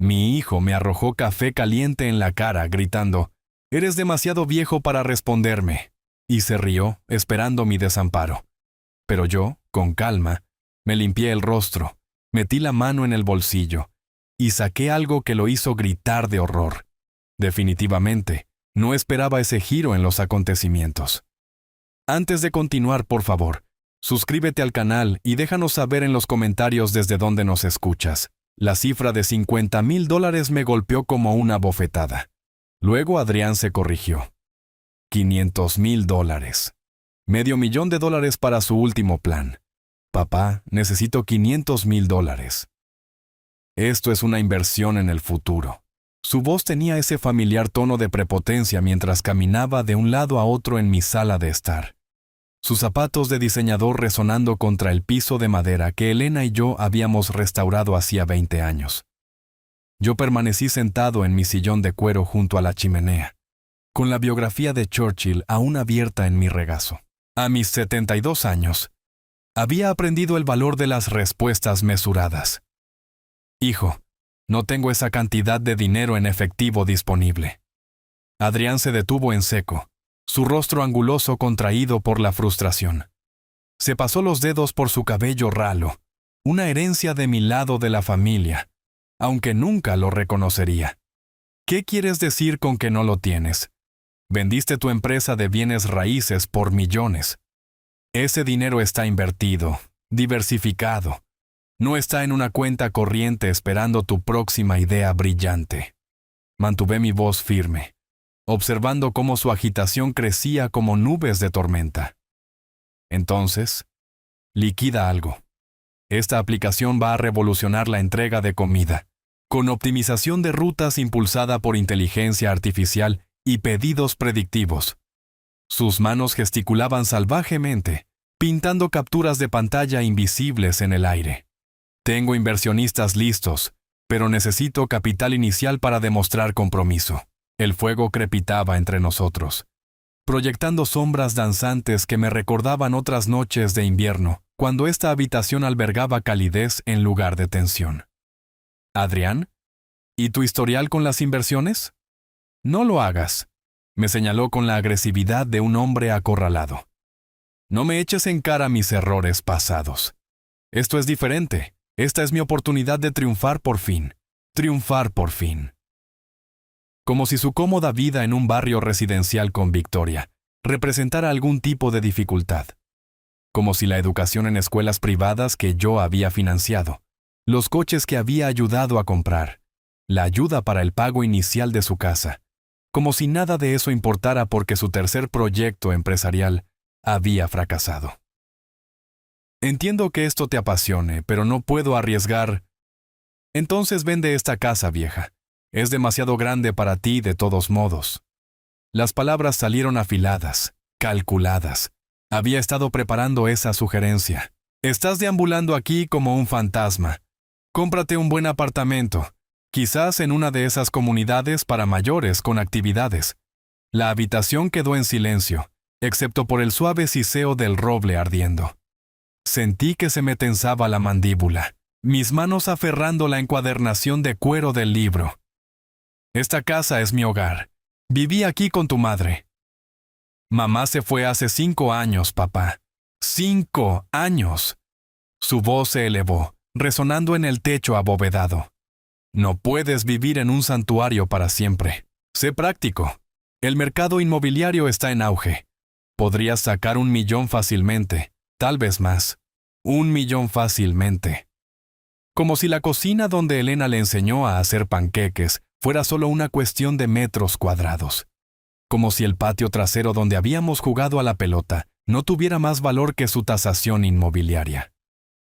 Mi hijo me arrojó café caliente en la cara, gritando, «Eres demasiado viejo para responderme», y se rió, esperando mi desamparo. Pero yo, con calma, me limpié el rostro, metí la mano en el bolsillo, y saqué algo que lo hizo gritar de horror. Definitivamente, no esperaba ese giro en los acontecimientos. Antes de continuar, por favor, suscríbete al canal y déjanos saber en los comentarios desde dónde nos escuchas. La cifra de $50,000 me golpeó como una bofetada. Luego Adrián se corrigió. $500,000. $500,000 para su último plan. Papá, necesito $500,000. Esto es una inversión en el futuro. Su voz tenía ese familiar tono de prepotencia mientras caminaba de un lado a otro en mi sala de estar. Sus zapatos de diseñador resonando contra el piso de madera que Elena y yo habíamos restaurado hacía 20 años. Yo permanecí sentado en mi sillón de cuero junto a la chimenea, con la biografía de Churchill aún abierta en mi regazo. A mis 72 años, había aprendido el valor de las respuestas mesuradas. Hijo, no tengo esa cantidad de dinero en efectivo disponible. Adrián se detuvo en seco, su rostro anguloso contraído por la frustración. Se pasó los dedos por su cabello ralo, una herencia de mi lado de la familia, aunque nunca lo reconocería. ¿Qué quieres decir con que no lo tienes? Vendiste tu empresa de bienes raíces por millones. Ese dinero está invertido, diversificado. No está en una cuenta corriente esperando tu próxima idea brillante. Mantuve mi voz firme, observando cómo su agitación crecía como nubes de tormenta. Entonces, liquida algo. Esta aplicación va a revolucionar la entrega de comida, con optimización de rutas impulsada por inteligencia artificial y pedidos predictivos. Sus manos gesticulaban salvajemente, pintando capturas de pantalla invisibles en el aire. Tengo inversionistas listos, pero necesito capital inicial para demostrar compromiso. El fuego crepitaba entre nosotros, proyectando sombras danzantes que me recordaban otras noches de invierno, cuando esta habitación albergaba calidez en lugar de tensión. ¿Adrián? ¿Y tu historial con las inversiones? No lo hagas, me señaló con la agresividad de un hombre acorralado. No me eches en cara mis errores pasados. Esto es diferente. Esta es mi oportunidad de triunfar por fin. Triunfar por fin. Como si su cómoda vida en un barrio residencial con Victoria representara algún tipo de dificultad. Como si la educación en escuelas privadas que yo había financiado, los coches que había ayudado a comprar, la ayuda para el pago inicial de su casa, como si nada de eso importara porque su tercer proyecto empresarial había fracasado. Entiendo que esto te apasione, pero no puedo arriesgar. Entonces vende esta casa, vieja. Es demasiado grande para ti de todos modos. Las palabras salieron afiladas, calculadas. Había estado preparando esa sugerencia. Estás deambulando aquí como un fantasma. Cómprate un buen apartamento, quizás en una de esas comunidades para mayores con actividades. La habitación quedó en silencio, excepto por el suave siseo del roble ardiendo. Sentí que se me tensaba la mandíbula, mis manos aferrando la encuadernación de cuero del libro. Esta casa es mi hogar. Viví aquí con tu madre. Mamá se fue hace 5 años, papá. 5 años. Su voz se elevó, resonando en el techo abovedado. No puedes vivir en un santuario para siempre. Sé práctico. El mercado inmobiliario está en auge. Podrías sacar 1 millón fácilmente. Tal vez más. 1 millón fácilmente. Como si la cocina donde Elena le enseñó a hacer panqueques fuera solo una cuestión de metros cuadrados. Como si el patio trasero donde habíamos jugado a la pelota no tuviera más valor que su tasación inmobiliaria.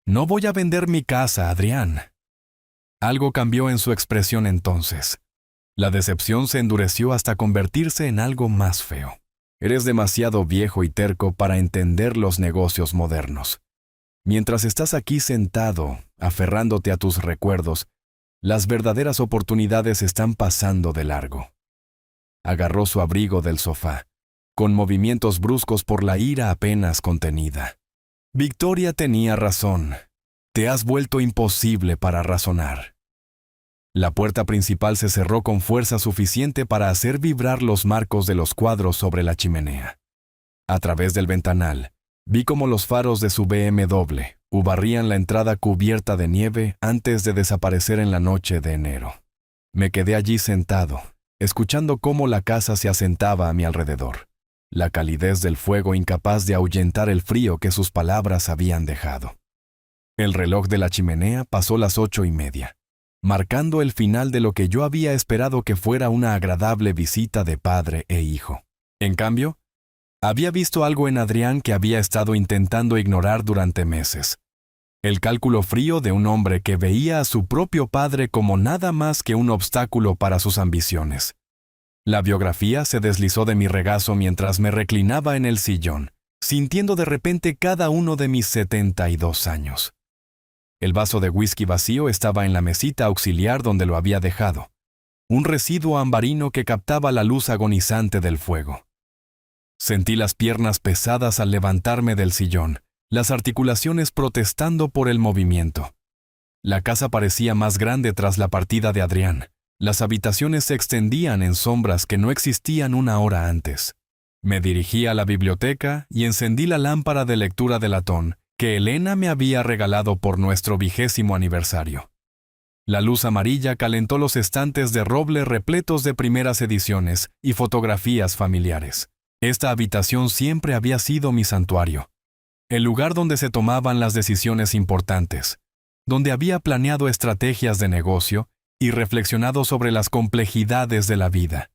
No voy a vender mi casa, Adrián. Algo cambió en su expresión entonces. La decepción se endureció hasta convertirse en algo más feo. Eres demasiado viejo y terco para entender los negocios modernos. Mientras estás aquí sentado, aferrándote a tus recuerdos, las verdaderas oportunidades están pasando de largo. Agarró su abrigo del sofá, con movimientos bruscos por la ira apenas contenida. Victoria tenía razón. Te has vuelto imposible para razonar. La puerta principal se cerró con fuerza suficiente para hacer vibrar los marcos de los cuadros sobre la chimenea. A través del ventanal, vi cómo los faros de su BMW barrían la entrada cubierta de nieve antes de desaparecer en la noche de enero. Me quedé allí sentado, escuchando cómo la casa se asentaba a mi alrededor, la calidez del fuego incapaz de ahuyentar el frío que sus palabras habían dejado. El reloj de la chimenea pasó las 8:30, marcando el final de lo que yo había esperado que fuera una agradable visita de padre e hijo. En cambio, había visto algo en Adrián que había estado intentando ignorar durante meses. El cálculo frío de un hombre que veía a su propio padre como nada más que un obstáculo para sus ambiciones. La biografía se deslizó de mi regazo mientras me reclinaba en el sillón, sintiendo de repente cada uno de mis 72 años. El vaso de whisky vacío estaba en la mesita auxiliar donde lo había dejado, un residuo ambarino que captaba la luz agonizante del fuego. Sentí las piernas pesadas al levantarme del sillón, las articulaciones protestando por el movimiento. La casa parecía más grande tras la partida de Adrián. Las habitaciones se extendían en sombras que no existían una hora antes. Me dirigí a la biblioteca y encendí la lámpara de lectura de latón que Elena me había regalado por nuestro 20º aniversario. La luz amarilla calentó los estantes de roble repletos de primeras ediciones y fotografías familiares. Esta habitación siempre había sido mi santuario, el lugar donde se tomaban las decisiones importantes, donde había planeado estrategias de negocio y reflexionado sobre las complejidades de la vida.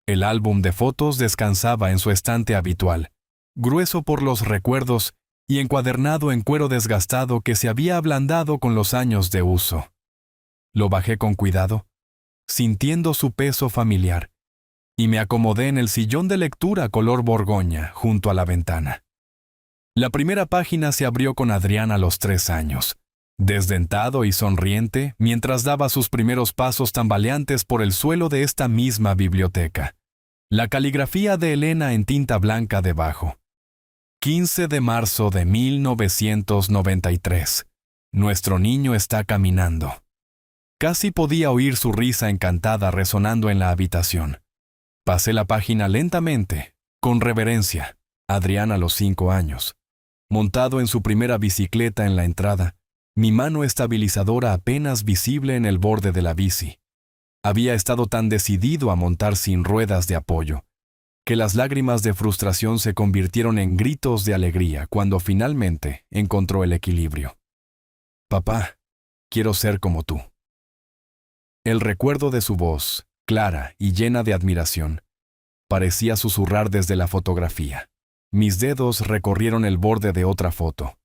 El álbum de fotos descansaba en su estante habitual, grueso por los recuerdos y encuadernado en cuero desgastado que se había ablandado con los años de uso. Lo bajé con cuidado, sintiendo su peso familiar, y me acomodé en el sillón de lectura color borgoña junto a la ventana. La primera página se abrió con Adrián a los 3 años, desdentado y sonriente mientras daba sus primeros pasos tambaleantes por el suelo de esta misma biblioteca. La caligrafía de Elena en tinta blanca debajo. 15 de marzo de 1993. Nuestro niño está caminando. Casi podía oír su risa encantada resonando en la habitación. Pasé la página lentamente, con reverencia. Adrián a los 5 años. Montado en su primera bicicleta en la entrada, mi mano estabilizadora apenas visible en el borde de la bici. Había estado tan decidido a montar sin ruedas de apoyo, que las lágrimas de frustración se convirtieron en gritos de alegría cuando finalmente encontró el equilibrio. Papá, quiero ser como tú. El recuerdo de su voz, clara y llena de admiración, parecía susurrar desde la fotografía. Mis dedos recorrieron el borde de otra foto.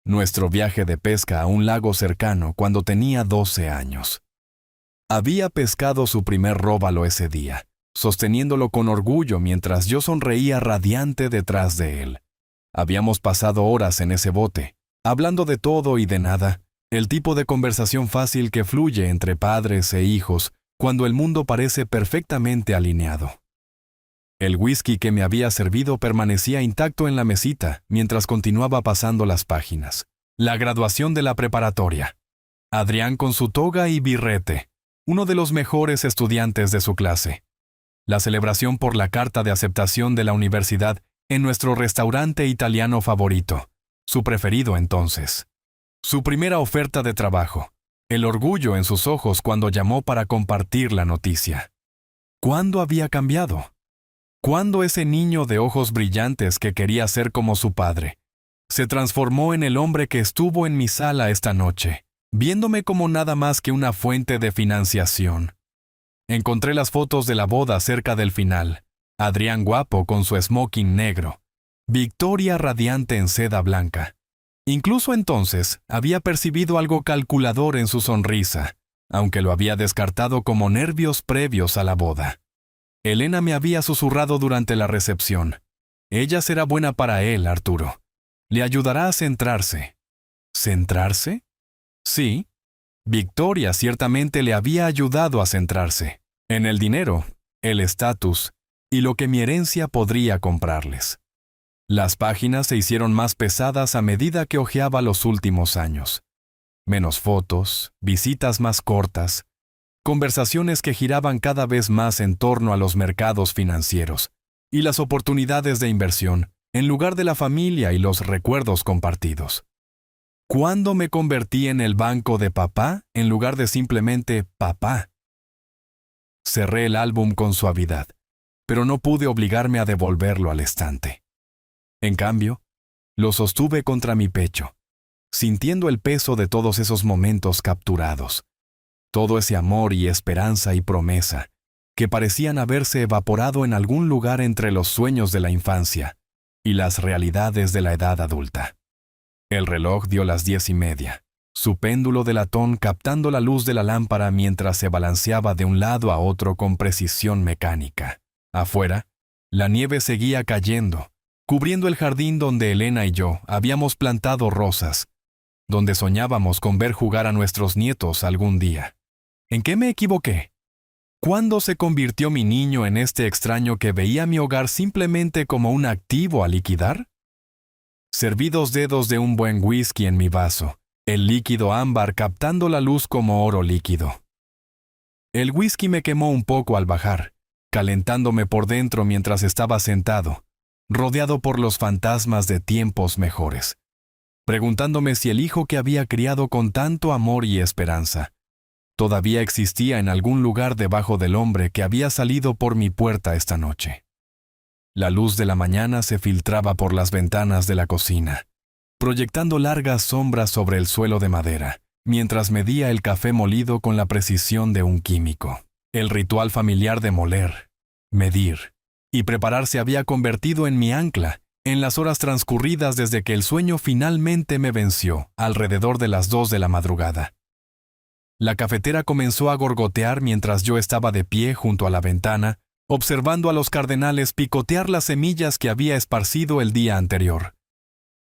Nuestro viaje de pesca a un lago cercano cuando tenía 12 años. Había pescado su primer róbalo ese día, sosteniéndolo con orgullo mientras yo sonreía radiante detrás de él. Habíamos pasado horas en ese bote, hablando de todo y de nada, el tipo de conversación fácil que fluye entre padres e hijos cuando el mundo parece perfectamente alineado. El whisky que me había servido permanecía intacto en la mesita mientras continuaba pasando las páginas. La graduación de la preparatoria. Adrián con su toga y birrete, uno de los mejores estudiantes de su clase. La celebración por la carta de aceptación de la universidad en nuestro restaurante italiano favorito, su preferido entonces. Su primera oferta de trabajo. El orgullo en sus ojos cuando llamó para compartir la noticia. ¿Cuándo había cambiado? ¿Cuándo ese niño de ojos brillantes que quería ser como su padre se transformó en el hombre que estuvo en mi sala esta noche, viéndome como nada más que una fuente de financiación? Encontré las fotos de la boda cerca del final. Adrián guapo con su smoking negro. Victoria radiante en seda blanca. Incluso entonces había percibido algo calculador en su sonrisa, aunque lo había descartado como nervios previos a la boda. Elena me había susurrado durante la recepción. Ella será buena para él, Arturo. Le ayudará a centrarse. ¿Centrarse? Sí. Victoria ciertamente le había ayudado a centrarse. En el dinero, el estatus y lo que mi herencia podría comprarles. Las páginas se hicieron más pesadas a medida que hojeaba los últimos años. Menos fotos, visitas más cortas, conversaciones que giraban cada vez más en torno a los mercados financieros y las oportunidades de inversión, en lugar de la familia y los recuerdos compartidos. ¿Cuándo me convertí en el banco de papá en lugar de simplemente papá? Cerré el álbum con suavidad, pero no pude obligarme a devolverlo al estante. En cambio, lo sostuve contra mi pecho, sintiendo el peso de todos esos momentos capturados, todo ese amor y esperanza y promesa, que parecían haberse evaporado en algún lugar entre los sueños de la infancia y las realidades de la edad adulta. El reloj dio las 10:30, su péndulo de latón captando la luz de la lámpara mientras se balanceaba de un lado a otro con precisión mecánica. Afuera, la nieve seguía cayendo, cubriendo el jardín donde Elena y yo habíamos plantado rosas, donde soñábamos con ver jugar a nuestros nietos algún día. ¿En qué me equivoqué? ¿Cuándo se convirtió mi niño en este extraño que veía mi hogar simplemente como un activo a liquidar? Serví 2 dedos de un buen whisky en mi vaso, el líquido ámbar captando la luz como oro líquido. El whisky me quemó un poco al bajar, calentándome por dentro mientras estaba sentado, rodeado por los fantasmas de tiempos mejores, preguntándome si el hijo que había criado con tanto amor y esperanza todavía existía en algún lugar debajo del hombre que había salido por mi puerta esta noche. La luz de la mañana se filtraba por las ventanas de la cocina, proyectando largas sombras sobre el suelo de madera, mientras medía el café molido con la precisión de un químico. El ritual familiar de moler, medir y preparar se había convertido en mi ancla en las horas transcurridas desde que el sueño finalmente me venció alrededor de las 2 de la madrugada. La cafetera comenzó a gorgotear mientras yo estaba de pie junto a la ventana, observando a los cardenales picotear las semillas que había esparcido el día anterior.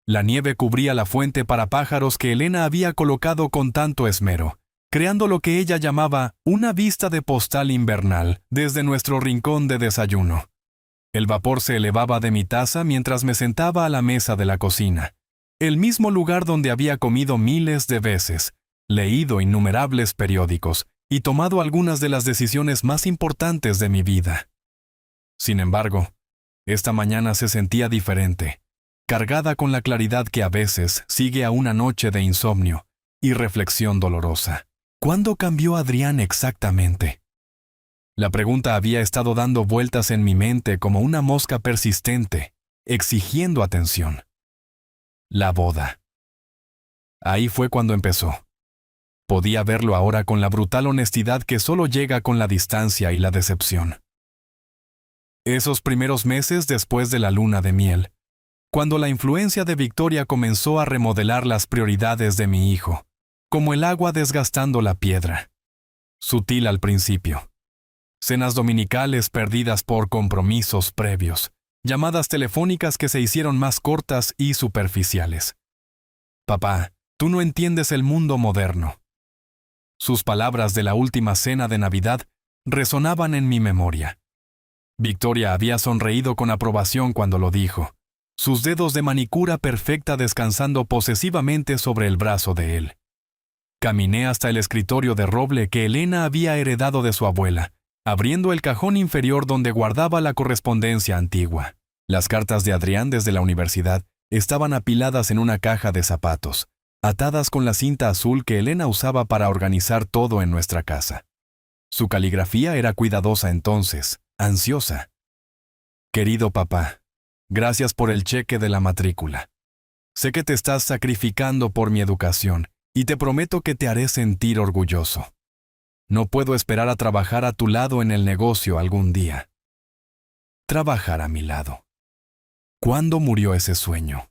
La nieve cubría la fuente para pájaros que Elena había colocado con tanto esmero, creando lo que ella llamaba una vista de postal invernal desde nuestro rincón de desayuno. El vapor se elevaba de mi taza mientras me sentaba a la mesa de la cocina, el mismo lugar donde había comido miles de veces, leído innumerables periódicos y tomado algunas de las decisiones más importantes de mi vida. Sin embargo, esta mañana se sentía diferente, cargada con la claridad que a veces sigue a una noche de insomnio y reflexión dolorosa. ¿Cuándo cambió Adrián exactamente? La pregunta había estado dando vueltas en mi mente como una mosca persistente, exigiendo atención. La boda. Ahí fue cuando empezó. Podía verlo ahora con la brutal honestidad que solo llega con la distancia y la decepción. Esos primeros meses después de la luna de miel, cuando la influencia de Victoria comenzó a remodelar las prioridades de mi hijo, como el agua desgastando la piedra. Sutil al principio. Cenas dominicales perdidas por compromisos previos, llamadas telefónicas que se hicieron más cortas y superficiales. Papá, tú no entiendes el mundo moderno. Sus palabras de la última cena de Navidad resonaban en mi memoria. Victoria había sonreído con aprobación cuando lo dijo, sus dedos de manicura perfecta descansando posesivamente sobre el brazo de él. Caminé hasta el escritorio de roble que Elena había heredado de su abuela, abriendo el cajón inferior donde guardaba la correspondencia antigua. Las cartas de Adrián desde la universidad estaban apiladas en una caja de zapatos, atadas con la cinta azul que Elena usaba para organizar todo en nuestra casa. Su caligrafía era cuidadosa entonces, ansiosa. Querido papá, gracias por el cheque de la matrícula. Sé que te estás sacrificando por mi educación y te prometo que te haré sentir orgulloso. No puedo esperar a trabajar a tu lado en el negocio algún día. Trabajar a mi lado. ¿Cuándo murió ese sueño?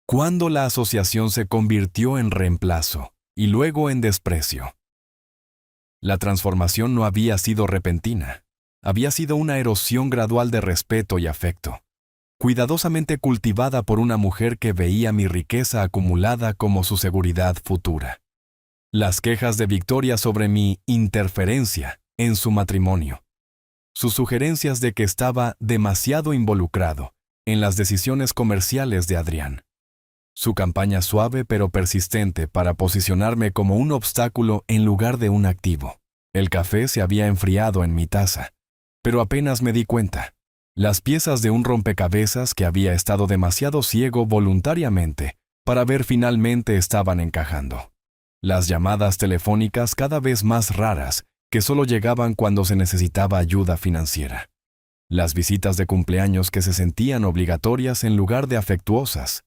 ¿Cuándo la asociación se convirtió en reemplazo y luego en desprecio? La transformación no había sido repentina. Había sido una erosión gradual de respeto y afecto, cuidadosamente cultivada por una mujer que veía mi riqueza acumulada como su seguridad futura. Las quejas de Victoria sobre mi interferencia en su matrimonio, sus sugerencias de que estaba demasiado involucrado en las decisiones comerciales de Adrián, su campaña suave pero persistente para posicionarme como un obstáculo en lugar de un activo. El café se había enfriado en mi taza, pero apenas me di cuenta. Las piezas de un rompecabezas que había estado demasiado ciego voluntariamente para ver finalmente estaban encajando. Las llamadas telefónicas cada vez más raras que solo llegaban cuando se necesitaba ayuda financiera. Las visitas de cumpleaños que se sentían obligatorias en lugar de afectuosas.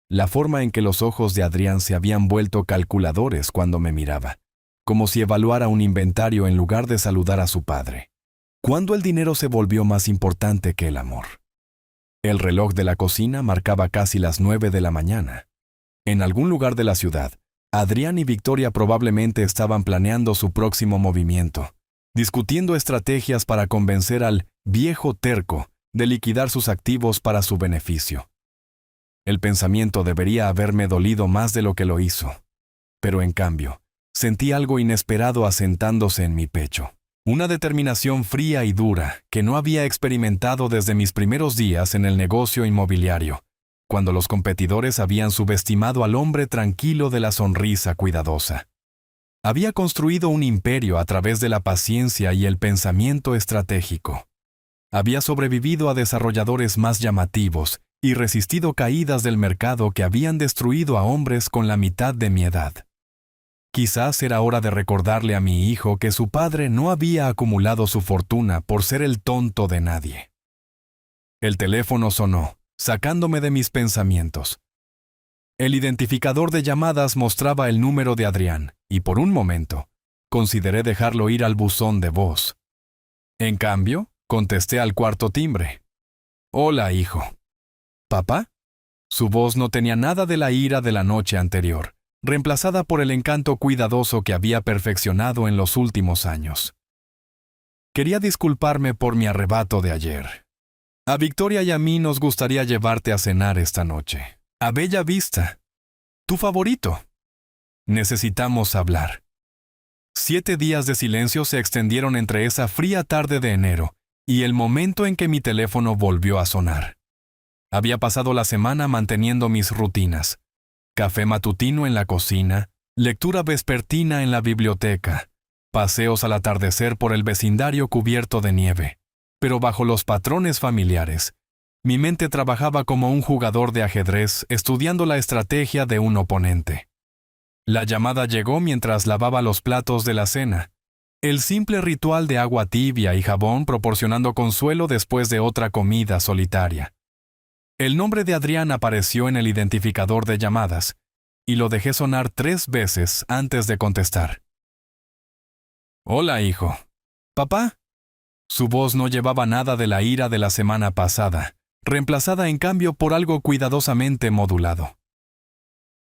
La forma en que los ojos de Adrián se habían vuelto calculadores cuando me miraba, como si evaluara un inventario en lugar de saludar a su padre. ¿Cuándo el dinero se volvió más importante que el amor? El reloj de la cocina marcaba casi las 9 de la mañana. En algún lugar de la ciudad, Adrián y Victoria probablemente estaban planeando su próximo movimiento, discutiendo estrategias para convencer al viejo terco de liquidar sus activos para su beneficio. El pensamiento debería haberme dolido más de lo que lo hizo, pero en cambio, sentí algo inesperado asentándose en mi pecho. Una determinación fría y dura que no había experimentado desde mis primeros días en el negocio inmobiliario, cuando los competidores habían subestimado al hombre tranquilo de la sonrisa cuidadosa. Había construido un imperio a través de la paciencia y el pensamiento estratégico. Había sobrevivido a desarrolladores más llamativos y resistido caídas del mercado que habían destruido a hombres con la mitad de mi edad. Quizás era hora de recordarle a mi hijo que su padre no había acumulado su fortuna por ser el tonto de nadie. El teléfono sonó, sacándome de mis pensamientos. El identificador de llamadas mostraba el número de Adrián, y por un momento, consideré dejarlo ir al buzón de voz. En cambio, contesté al cuarto timbre. «Hola, hijo». «¿Papá?» Su voz no tenía nada de la ira de la noche anterior, reemplazada por el encanto cuidadoso que había perfeccionado en los últimos años. Quería disculparme por mi arrebato de ayer. A Victoria y a mí nos gustaría llevarte a cenar esta noche. A Bella Vista. Tu favorito. Necesitamos hablar. 7 días de silencio se extendieron entre esa fría tarde de enero y el momento en que mi teléfono volvió a sonar. Había pasado la semana manteniendo mis rutinas. Café matutino en la cocina, lectura vespertina en la biblioteca, paseos al atardecer por el vecindario cubierto de nieve. Pero bajo los patrones familiares, mi mente trabajaba como un jugador de ajedrez estudiando la estrategia de un oponente. La llamada llegó mientras lavaba los platos de la cena, el simple ritual de agua tibia y jabón proporcionando consuelo después de otra comida solitaria. El nombre de Adrián apareció en el identificador de llamadas, y lo dejé sonar 3 veces antes de contestar. «Hola, hijo». «¿Papá?» Su voz no llevaba nada de la ira de la semana pasada, reemplazada en cambio por algo cuidadosamente modulado.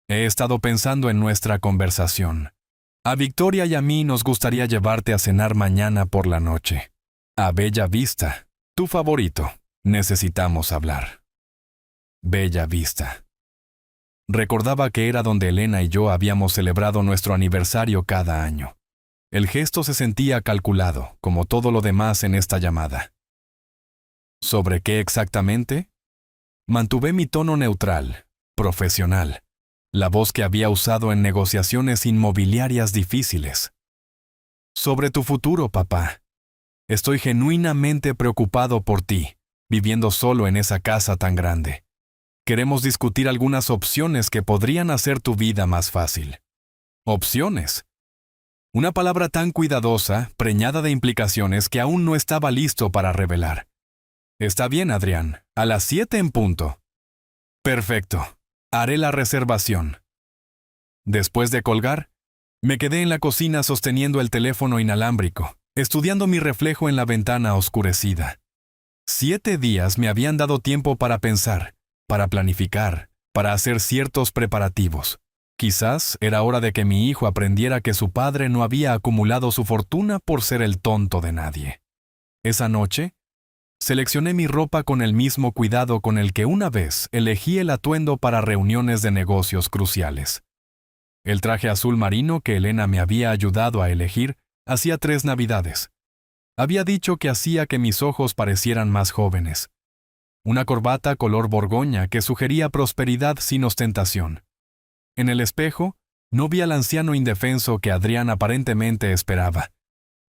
«He estado pensando en nuestra conversación. A Victoria y a mí nos gustaría llevarte a cenar mañana por la noche. A Bella Vista, tu favorito. Necesitamos hablar». Bella Vista. Recordaba que era donde Elena y yo habíamos celebrado nuestro aniversario cada año. El gesto se sentía calculado, como todo lo demás en esta llamada. ¿Sobre qué exactamente? Mantuve mi tono neutral, profesional, la voz que había usado en negociaciones inmobiliarias difíciles. Sobre tu futuro, papá. Estoy genuinamente preocupado por ti, viviendo solo en esa casa tan grande. Queremos discutir algunas opciones que podrían hacer tu vida más fácil. ¿Opciones? Una palabra tan cuidadosa, preñada de implicaciones que aún no estaba listo para revelar. Está bien, Adrián, a las 7 en punto. Perfecto, haré la reservación. Después de colgar, me quedé en la cocina sosteniendo el teléfono inalámbrico, estudiando mi reflejo en la ventana oscurecida. 7 días me habían dado tiempo para pensar, para planificar, para hacer ciertos preparativos. Quizás era hora de que mi hijo aprendiera que su padre no había acumulado su fortuna por ser el tonto de nadie. Esa noche, seleccioné mi ropa con el mismo cuidado con el que una vez elegí el atuendo para reuniones de negocios cruciales. El traje azul marino que Elena me había ayudado a elegir hacía 3 navidades. Había dicho que hacía que mis ojos parecieran más jóvenes. Una corbata color borgoña que sugería prosperidad sin ostentación. En el espejo, no vi al anciano indefenso que Adrián aparentemente esperaba,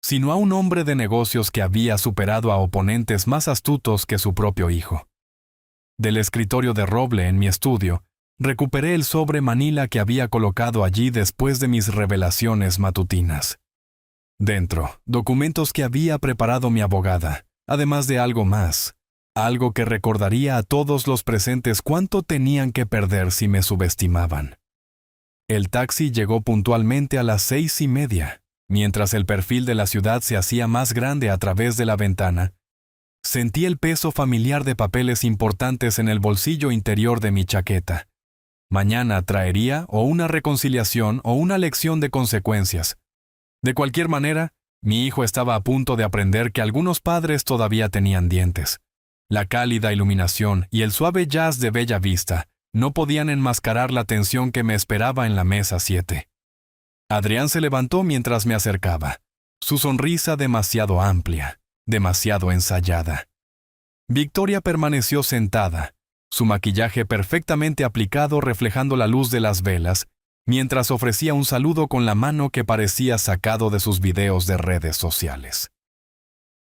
sino a un hombre de negocios que había superado a oponentes más astutos que su propio hijo. Del escritorio de roble en mi estudio, recuperé el sobre manila que había colocado allí después de mis revelaciones matutinas. Dentro, documentos que había preparado mi abogada, además de algo más, algo que recordaría a todos los presentes cuánto tenían que perder si me subestimaban. El taxi llegó puntualmente a las 6:30, mientras el perfil de la ciudad se hacía más grande a través de la ventana. Sentí el peso familiar de papeles importantes en el bolsillo interior de mi chaqueta. Mañana traería o una reconciliación o una lección de consecuencias. De cualquier manera, mi hijo estaba a punto de aprender que algunos padres todavía tenían dientes. La cálida iluminación y el suave jazz de Bella Vista no podían enmascarar la tensión que me esperaba en la mesa 7. Adrián se levantó mientras me acercaba, su sonrisa demasiado amplia, demasiado ensayada. Victoria permaneció sentada, su maquillaje perfectamente aplicado reflejando la luz de las velas, mientras ofrecía un saludo con la mano que parecía sacado de sus videos de redes sociales.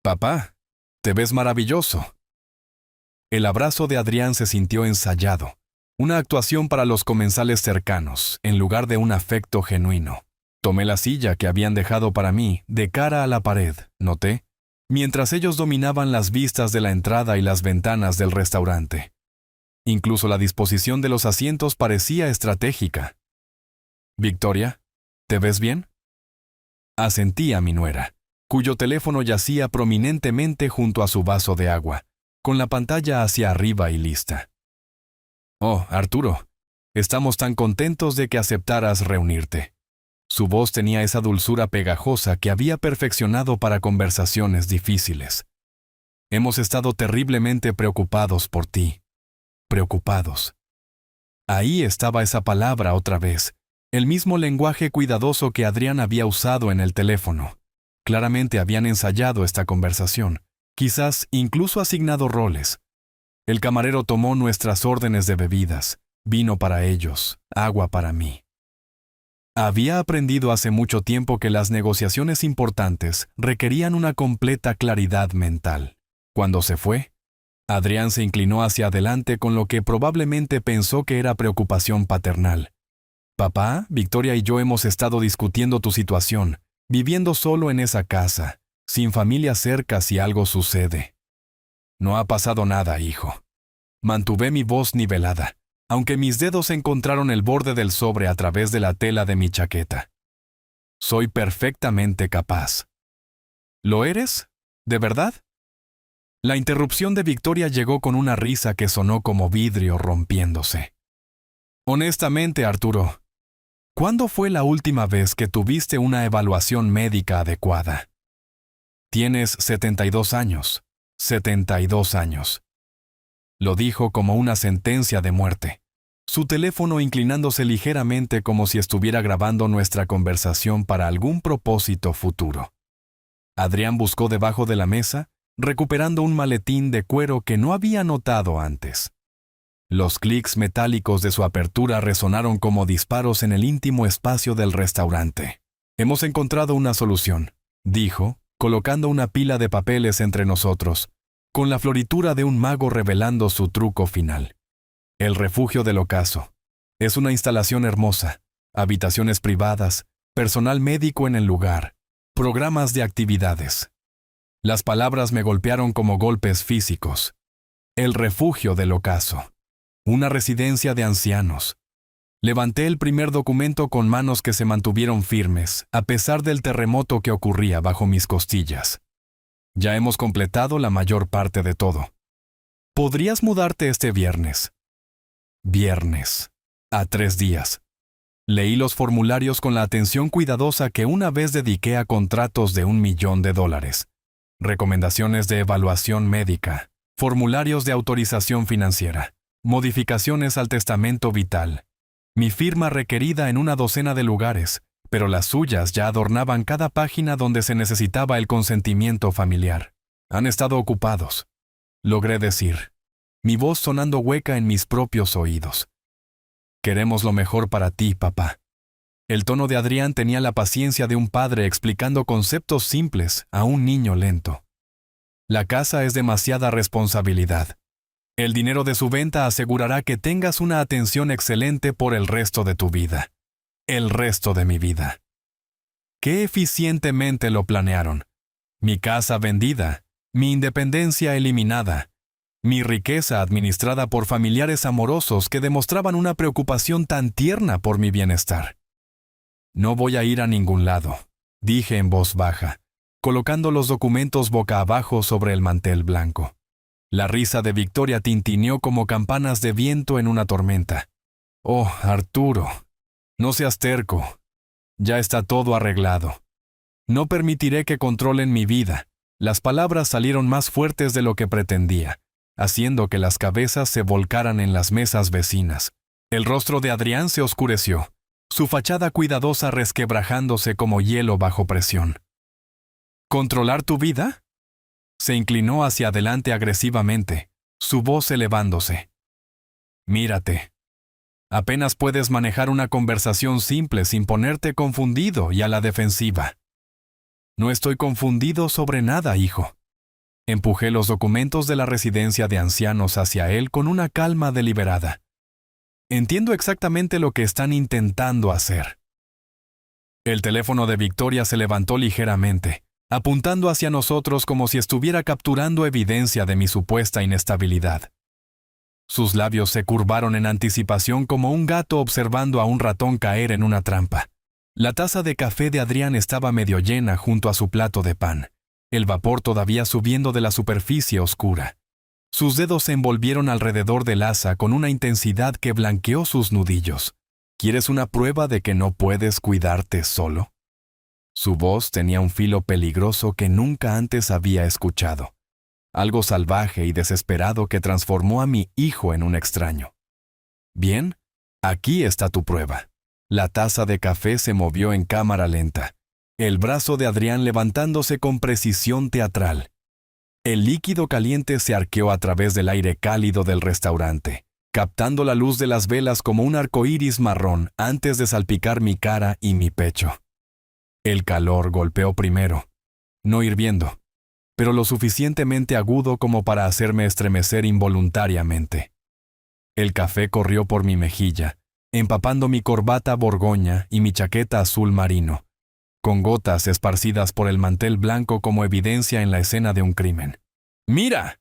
«Papá, te ves maravilloso». El abrazo de Adrián se sintió ensayado, una actuación para los comensales cercanos, en lugar de un afecto genuino. Tomé la silla que habían dejado para mí, de cara a la pared, noté, mientras ellos dominaban las vistas de la entrada y las ventanas del restaurante. Incluso la disposición de los asientos parecía estratégica. «Victoria, ¿te ves bien?». Asentí a mi nuera, cuyo teléfono yacía prominentemente junto a su vaso de agua, con la pantalla hacia arriba y lista. «Oh, Arturo, estamos tan contentos de que aceptaras reunirte». Su voz tenía esa dulzura pegajosa que había perfeccionado para conversaciones difíciles. «Hemos estado terriblemente preocupados por ti». Preocupados. Ahí estaba esa palabra otra vez, el mismo lenguaje cuidadoso que Adrián había usado en el teléfono. Claramente habían ensayado esta conversación, quizás incluso asignado roles. El camarero tomó nuestras órdenes de bebidas, vino para ellos, agua para mí. Había aprendido hace mucho tiempo que las negociaciones importantes requerían una completa claridad mental. Cuando se fue, Adrián se inclinó hacia adelante con lo que probablemente pensó que era preocupación paternal. «Papá, Victoria y yo hemos estado discutiendo tu situación, viviendo solo en esa casa, sin familia cerca si algo sucede». «No ha pasado nada, hijo». Mantuve mi voz nivelada, aunque mis dedos encontraron el borde del sobre a través de la tela de mi chaqueta. «Soy perfectamente capaz». «¿Lo eres? ¿De verdad?». La interrupción de Victoria llegó con una risa que sonó como vidrio rompiéndose. «Honestamente, Arturo, ¿cuándo fue la última vez que tuviste una evaluación médica adecuada? Tienes 72 años. 72 años». Lo dijo como una sentencia de muerte, su teléfono inclinándose ligeramente como si estuviera grabando nuestra conversación para algún propósito futuro. Adrián buscó debajo de la mesa, recuperando un maletín de cuero que no había notado antes. Los clics metálicos de su apertura resonaron como disparos en el íntimo espacio del restaurante. «Hemos encontrado una solución», dijo, colocando una pila de papeles entre nosotros, con la floritura de un mago revelando su truco final. «El refugio del ocaso. Es una instalación hermosa, habitaciones privadas, personal médico en el lugar, programas de actividades». Las palabras me golpearon como golpes físicos. El refugio del ocaso. Una residencia de ancianos. Levanté el primer documento con manos que se mantuvieron firmes, a pesar del terremoto que ocurría bajo mis costillas. «Ya hemos completado la mayor parte de todo. ¿Podrías mudarte este viernes?» Viernes. A 3 días. Leí los formularios con la atención cuidadosa que una vez dediqué a contratos de $1 millón. Recomendaciones de evaluación médica, formularios de autorización financiera, modificaciones al testamento vital. Mi firma requerida en una docena de lugares, pero las suyas ya adornaban cada página donde se necesitaba el consentimiento familiar. «Han estado ocupados», logré decir, mi voz sonando hueca en mis propios oídos. «Queremos lo mejor para ti, papá». El tono de Adrián tenía la paciencia de un padre explicando conceptos simples a un niño lento. La casa es demasiada responsabilidad. El dinero de su venta asegurará que tengas una atención excelente por el resto de tu vida. El resto de mi vida. Qué eficientemente lo planearon. Mi casa vendida, mi independencia eliminada, mi riqueza administrada por familiares amorosos que demostraban una preocupación tan tierna por mi bienestar. No voy a ir a ningún lado, dije en voz baja, colocando los documentos boca abajo sobre el mantel blanco. La risa de Victoria tintineó como campanas de viento en una tormenta. Oh, Arturo, no seas terco. Ya está todo arreglado. No permitiré que controlen mi vida. Las palabras salieron más fuertes de lo que pretendía, haciendo que las cabezas se volcaran en las mesas vecinas. El rostro de Adrián se oscureció, su fachada cuidadosa resquebrajándose como hielo bajo presión. ¿Controlar tu vida? Se inclinó hacia adelante agresivamente, su voz elevándose. Mírate. Apenas puedes manejar una conversación simple sin ponerte confundido y a la defensiva. No estoy confundido sobre nada, hijo. Empujé los documentos de la residencia de ancianos hacia él con una calma deliberada. Entiendo exactamente lo que están intentando hacer. El teléfono de Victoria se levantó ligeramente, apuntando hacia nosotros como si estuviera capturando evidencia de mi supuesta inestabilidad. Sus labios se curvaron en anticipación como un gato observando a un ratón caer en una trampa. La taza de café de Adrián estaba medio llena junto a su plato de pan, el vapor todavía subiendo de la superficie oscura. Sus dedos se envolvieron alrededor del asa con una intensidad que blanqueó sus nudillos. ¿Quieres una prueba de que no puedes cuidarte solo? Su voz tenía un filo peligroso que nunca antes había escuchado. Algo salvaje y desesperado que transformó a mi hijo en un extraño. Bien, aquí está tu prueba. La taza de café se movió en cámara lenta, el brazo de Adrián levantándose con precisión teatral. El líquido caliente se arqueó a través del aire cálido del restaurante, captando la luz de las velas como un arco iris marrón antes de salpicar mi cara y mi pecho. El calor golpeó primero, no hirviendo, pero lo suficientemente agudo como para hacerme estremecer involuntariamente. El café corrió por mi mejilla, empapando mi corbata borgoña y mi chaqueta azul marino, con gotas esparcidas por el mantel blanco como evidencia en la escena de un crimen. ¡Mira!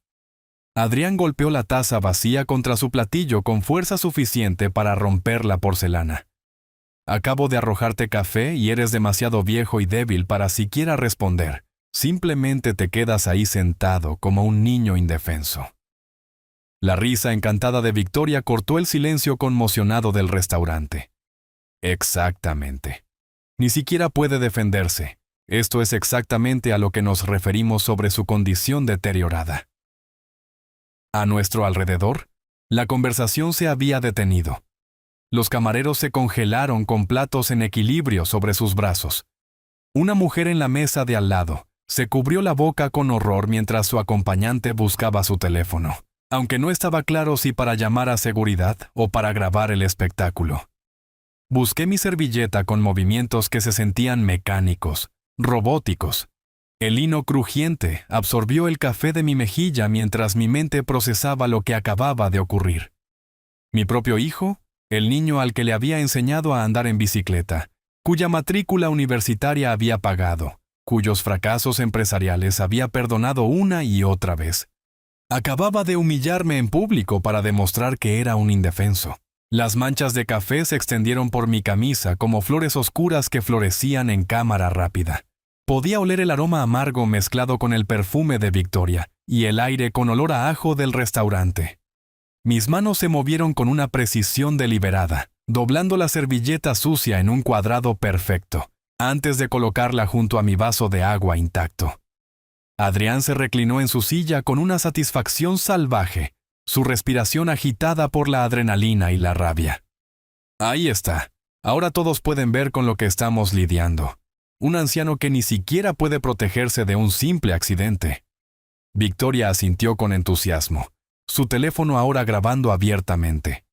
Adrián golpeó la taza vacía contra su platillo con fuerza suficiente para romper la porcelana. Acabo de arrojarte café y eres demasiado viejo y débil para siquiera responder. Simplemente te quedas ahí sentado como un niño indefenso. La risa encantada de Victoria cortó el silencio conmocionado del restaurante. Exactamente. Ni siquiera puede defenderse. Esto es exactamente a lo que nos referimos sobre su condición deteriorada. A nuestro alrededor, la conversación se había detenido. Los camareros se congelaron con platos en equilibrio sobre sus brazos. Una mujer en la mesa de al lado se cubrió la boca con horror mientras su acompañante buscaba su teléfono, aunque no estaba claro si para llamar a seguridad o para grabar el espectáculo. Busqué mi servilleta con movimientos que se sentían mecánicos, robóticos. El lino crujiente absorbió el café de mi mejilla mientras mi mente procesaba lo que acababa de ocurrir. Mi propio hijo, el niño al que le había enseñado a andar en bicicleta, cuya matrícula universitaria había pagado, cuyos fracasos empresariales había perdonado una y otra vez. Acababa de humillarme en público para demostrar que era un indefenso. Las manchas de café se extendieron por mi camisa como flores oscuras que florecían en cámara rápida. Podía oler el aroma amargo mezclado con el perfume de Victoria y el aire con olor a ajo del restaurante. Mis manos se movieron con una precisión deliberada, doblando la servilleta sucia en un cuadrado perfecto, antes de colocarla junto a mi vaso de agua intacto. Adrián se reclinó en su silla con una satisfacción salvaje, su respiración agitada por la adrenalina y la rabia. Ahí está. Ahora todos pueden ver con lo que estamos lidiando. Un anciano que ni siquiera puede protegerse de un simple accidente. Victoria asintió con entusiasmo, su teléfono ahora grabando abiertamente.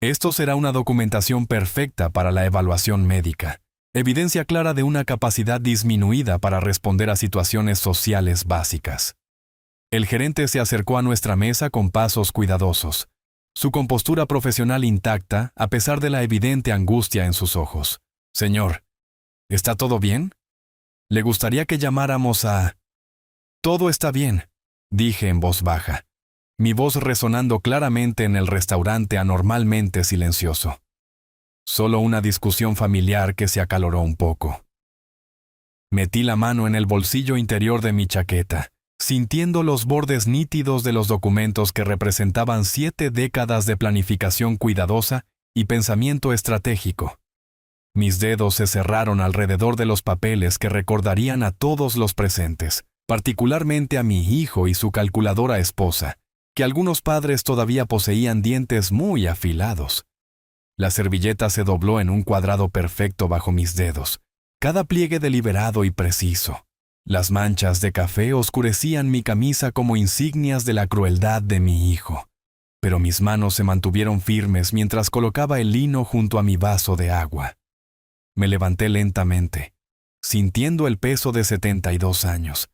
Esto será una documentación perfecta para la evaluación médica, evidencia clara de una capacidad disminuida para responder a situaciones sociales básicas. El gerente se acercó a nuestra mesa con pasos cuidadosos, su compostura profesional intacta a pesar de la evidente angustia en sus ojos. Señor, ¿está todo bien? ¿Le gustaría que llamáramos a...? Todo está bien, dije en voz baja, mi voz resonando claramente en el restaurante anormalmente silencioso. Solo una discusión familiar que se acaloró un poco. Metí la mano en el bolsillo interior de mi chaqueta, sintiendo los bordes nítidos de los documentos que representaban 7 décadas de planificación cuidadosa y pensamiento estratégico. Mis dedos se cerraron alrededor de los papeles que recordarían a todos los presentes, particularmente a mi hijo y su calculadora esposa, que algunos padres todavía poseían dientes muy afilados. La servilleta se dobló en un cuadrado perfecto bajo mis dedos, cada pliegue deliberado y preciso. Las manchas de café oscurecían mi camisa como insignias de la crueldad de mi hijo, pero mis manos se mantuvieron firmes mientras colocaba el lino junto a mi vaso de agua. Me levanté lentamente, sintiendo el peso de 72 años,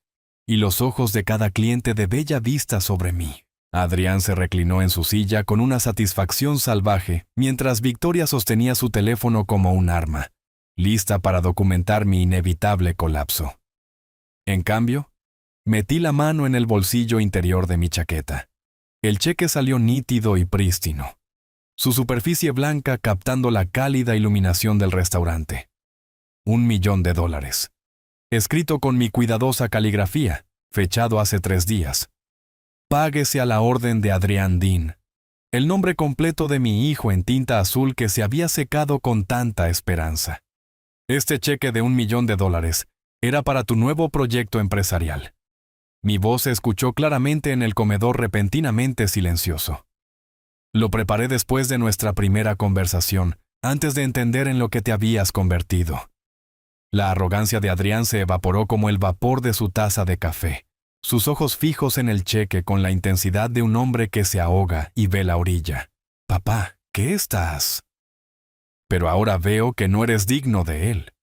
y los ojos de cada cliente de bella vista sobre mí. Adrián se reclinó en su silla con una satisfacción salvaje, mientras Victoria sostenía su teléfono como un arma, lista para documentar mi inevitable colapso. En cambio, metí la mano en el bolsillo interior de mi chaqueta. El cheque salió nítido y prístino, su superficie blanca captando la cálida iluminación del restaurante. $1.000.000. Escrito con mi cuidadosa caligrafía, fechado hace 3 días. Páguese a la orden de Adrián Dean. El nombre completo de mi hijo en tinta azul que se había secado con tanta esperanza. Este cheque de $1.000.000 era para tu nuevo proyecto empresarial. Mi voz se escuchó claramente en el comedor repentinamente silencioso. Lo preparé después de nuestra primera conversación, antes de entender en lo que te habías convertido. La arrogancia de Adrián se evaporó como el vapor de su taza de café, sus ojos fijos en el cheque con la intensidad de un hombre que se ahoga y ve la orilla. Papá, ¿qué estás? Pero ahora veo que no eres digno de él.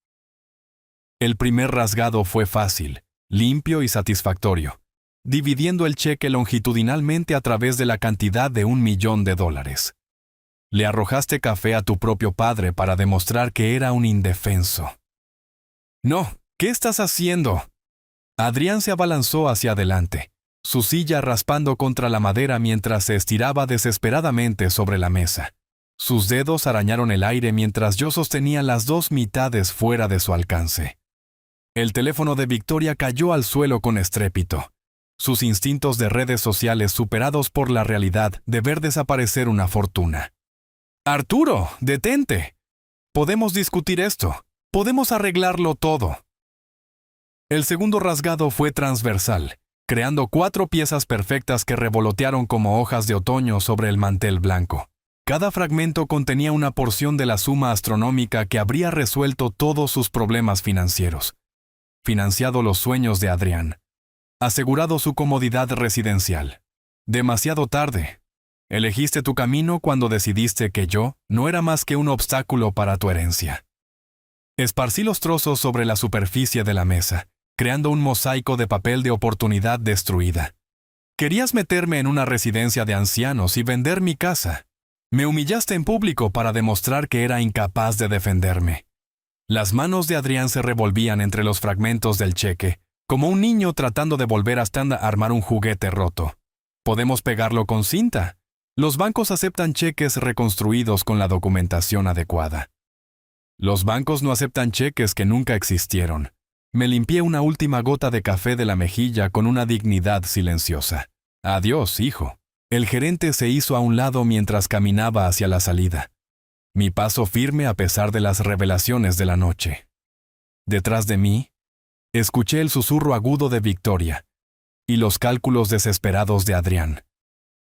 El primer rasgado fue fácil, limpio y satisfactorio, dividiendo el cheque longitudinalmente a través de la cantidad de $1.000.000. Le arrojaste café a tu propio padre para demostrar que era un indefenso. No, ¿qué estás haciendo? Adrián se abalanzó hacia adelante, su silla raspando contra la madera mientras se estiraba desesperadamente sobre la mesa. Sus dedos arañaron el aire mientras yo sostenía las 2 mitades fuera de su alcance. El teléfono de Victoria cayó al suelo con estrépito, sus instintos de redes sociales superados por la realidad de ver desaparecer una fortuna. ¡Arturo, detente! Podemos discutir esto. Podemos arreglarlo todo. El segundo rasgado fue transversal, creando 4 piezas perfectas que revolotearon como hojas de otoño sobre el mantel blanco. Cada fragmento contenía una porción de la suma astronómica que habría resuelto todos sus problemas financieros, financiado los sueños de Adrián, asegurado su comodidad residencial. Demasiado tarde. Elegiste tu camino cuando decidiste que yo no era más que un obstáculo para tu herencia. Esparcí los trozos sobre la superficie de la mesa, creando un mosaico de papel de oportunidad destruida. Querías meterme en una residencia de ancianos y vender mi casa. Me humillaste en público para demostrar que era incapaz de defenderme. Las manos de Adrián se revolvían entre los fragmentos del cheque, como un niño tratando de volver hasta armar un juguete roto. Podemos pegarlo con cinta. Los bancos aceptan cheques reconstruidos con la documentación adecuada. Los bancos no aceptan cheques que nunca existieron. Me limpié una última gota de café de la mejilla con una dignidad silenciosa. Adiós, hijo. El gerente se hizo a un lado mientras caminaba hacia la salida. Mi paso firme a pesar de las revelaciones de la noche. Detrás de mí, escuché el susurro agudo de Victoria y los cálculos desesperados de Adrián,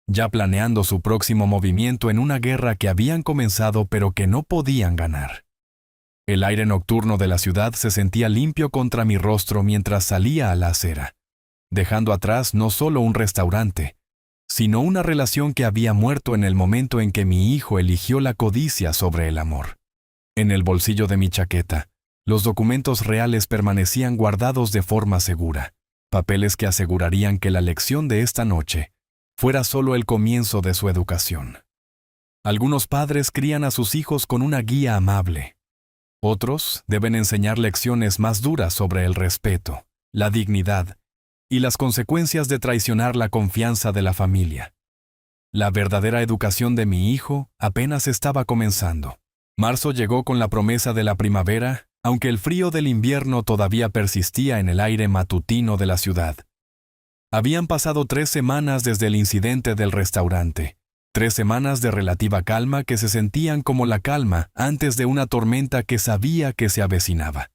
ya planeando su próximo movimiento en una guerra que habían comenzado pero que no podían ganar. El aire nocturno de la ciudad se sentía limpio contra mi rostro mientras salía a la acera, dejando atrás no solo un restaurante, sino una relación que había muerto en el momento en que mi hijo eligió la codicia sobre el amor. En el bolsillo de mi chaqueta, los documentos reales permanecían guardados de forma segura, papeles que asegurarían que la lección de esta noche fuera solo el comienzo de su educación. Algunos padres crían a sus hijos con una guía amable. Otros deben enseñar lecciones más duras sobre el respeto, la dignidad y las consecuencias de traicionar la confianza de la familia. La verdadera educación de mi hijo apenas estaba comenzando. Marzo llegó con la promesa de la primavera, aunque el frío del invierno todavía persistía en el aire matutino de la ciudad. Habían pasado 3 semanas desde el incidente del restaurante, 3 semanas de relativa calma que se sentían como la calma antes de una tormenta que sabía que se avecinaba.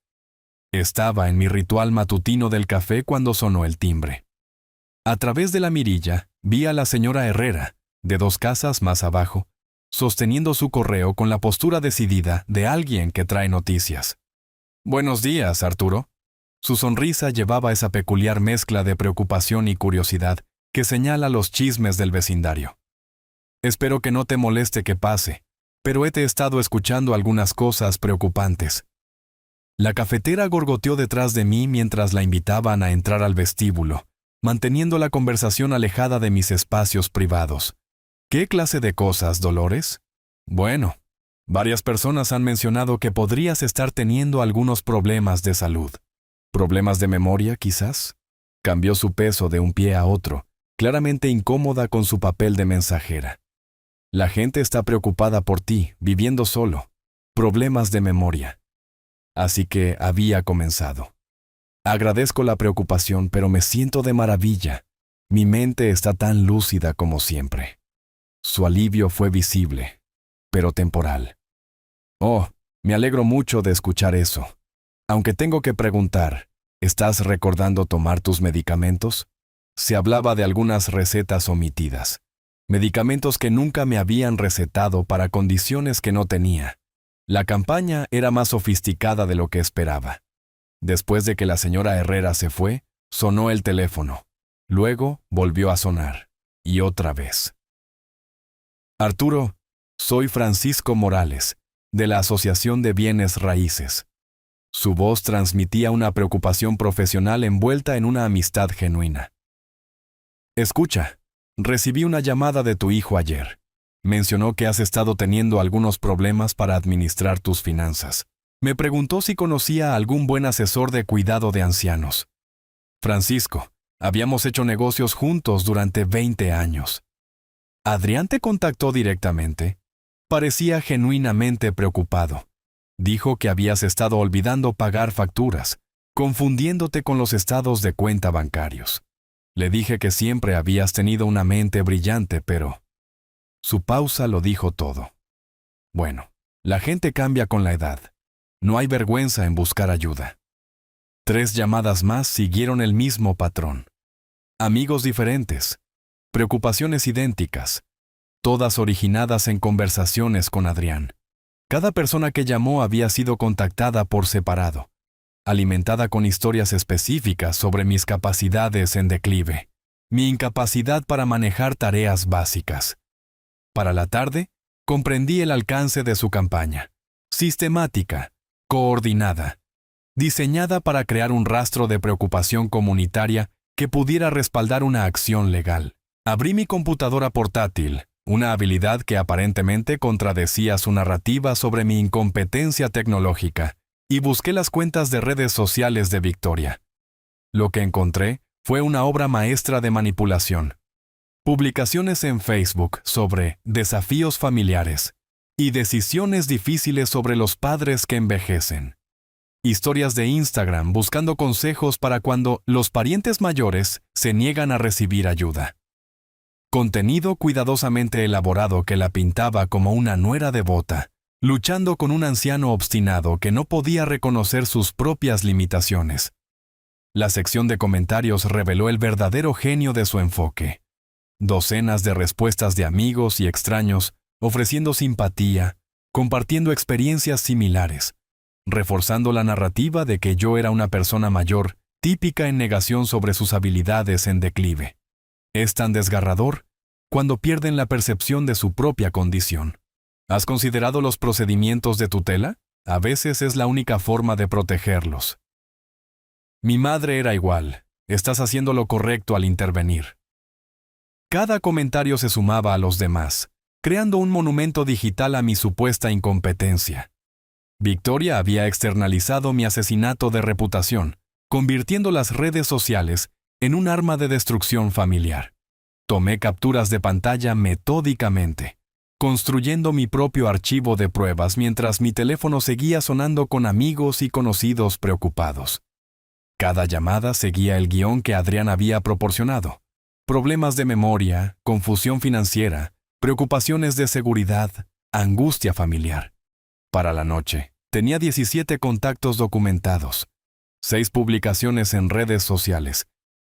Estaba en mi ritual matutino del café cuando sonó el timbre. A través de la mirilla, vi a la señora Herrera, de 2 casas más abajo, sosteniendo su correo con la postura decidida de alguien que trae noticias. «Buenos días, Arturo». Su sonrisa llevaba esa peculiar mezcla de preocupación y curiosidad que señala los chismes del vecindario. «Espero que no te moleste que pase, pero he estado escuchando algunas cosas preocupantes». La cafetera gorgoteó detrás de mí mientras la invitaban a entrar al vestíbulo, manteniendo la conversación alejada de mis espacios privados. ¿Qué clase de cosas, Dolores? Bueno, varias personas han mencionado que podrías estar teniendo algunos problemas de salud. ¿Problemas de memoria, quizás? Cambió su peso de un pie a otro, claramente incómoda con su papel de mensajera. La gente está preocupada por ti, viviendo solo. Problemas de memoria. Así que había comenzado. Agradezco la preocupación, pero me siento de maravilla. Mi mente está tan lúcida como siempre. Su alivio fue visible, pero temporal. Oh, me alegro mucho de escuchar eso. Aunque tengo que preguntar, ¿estás recordando tomar tus medicamentos? Se hablaba de algunas recetas omitidas. Medicamentos que nunca me habían recetado para condiciones que no tenía. La campaña era más sofisticada de lo que esperaba. Después de que la señora Herrera se fue, sonó el teléfono. Luego volvió a sonar. Y otra vez. Arturo, soy Francisco Morales, de la Asociación de Bienes Raíces. Su voz transmitía una preocupación profesional envuelta en una amistad genuina. Escucha, recibí una llamada de tu hijo ayer. Mencionó que has estado teniendo algunos problemas para administrar tus finanzas. Me preguntó si conocía a algún buen asesor de cuidado de ancianos. Francisco, habíamos hecho negocios juntos durante 20 años. ¿Adrián te contactó directamente? Parecía genuinamente preocupado. Dijo que habías estado olvidando pagar facturas, confundiéndote con los estados de cuenta bancarios. Le dije que siempre habías tenido una mente brillante, pero... Su pausa lo dijo todo. Bueno, la gente cambia con la edad. No hay vergüenza en buscar ayuda. 3 llamadas más siguieron el mismo patrón. Amigos diferentes, preocupaciones idénticas, todas originadas en conversaciones con Adrián. Cada persona que llamó había sido contactada por separado, alimentada con historias específicas sobre mis capacidades en declive, mi incapacidad para manejar tareas básicas. Para la tarde, comprendí el alcance de su campaña, sistemática, coordinada, diseñada para crear un rastro de preocupación comunitaria que pudiera respaldar una acción legal. Abrí mi computadora portátil, una habilidad que aparentemente contradecía su narrativa sobre mi incompetencia tecnológica, y busqué las cuentas de redes sociales de Victoria. Lo que encontré fue una obra maestra de manipulación. Publicaciones en Facebook sobre desafíos familiares y decisiones difíciles sobre los padres que envejecen. Historias de Instagram buscando consejos para cuando los parientes mayores se niegan a recibir ayuda. Contenido cuidadosamente elaborado que la pintaba como una nuera devota, luchando con un anciano obstinado que no podía reconocer sus propias limitaciones. La sección de comentarios reveló el verdadero genio de su enfoque. Docenas de respuestas de amigos y extraños, ofreciendo simpatía, compartiendo experiencias similares, reforzando la narrativa de que yo era una persona mayor, típica en negación sobre sus habilidades en declive. Es tan desgarrador cuando pierden la percepción de su propia condición. ¿Has considerado los procedimientos de tutela? A veces es la única forma de protegerlos. Mi madre era igual. Estás haciendo lo correcto al intervenir. Cada comentario se sumaba a los demás, creando un monumento digital a mi supuesta incompetencia. Victoria había externalizado mi asesinato de reputación, convirtiendo las redes sociales en un arma de destrucción familiar. Tomé capturas de pantalla metódicamente, construyendo mi propio archivo de pruebas mientras mi teléfono seguía sonando con amigos y conocidos preocupados. Cada llamada seguía el guión que Adrián había proporcionado. Problemas de memoria, confusión financiera, preocupaciones de seguridad, angustia familiar. Para la noche, tenía 17 contactos documentados, 6 publicaciones en redes sociales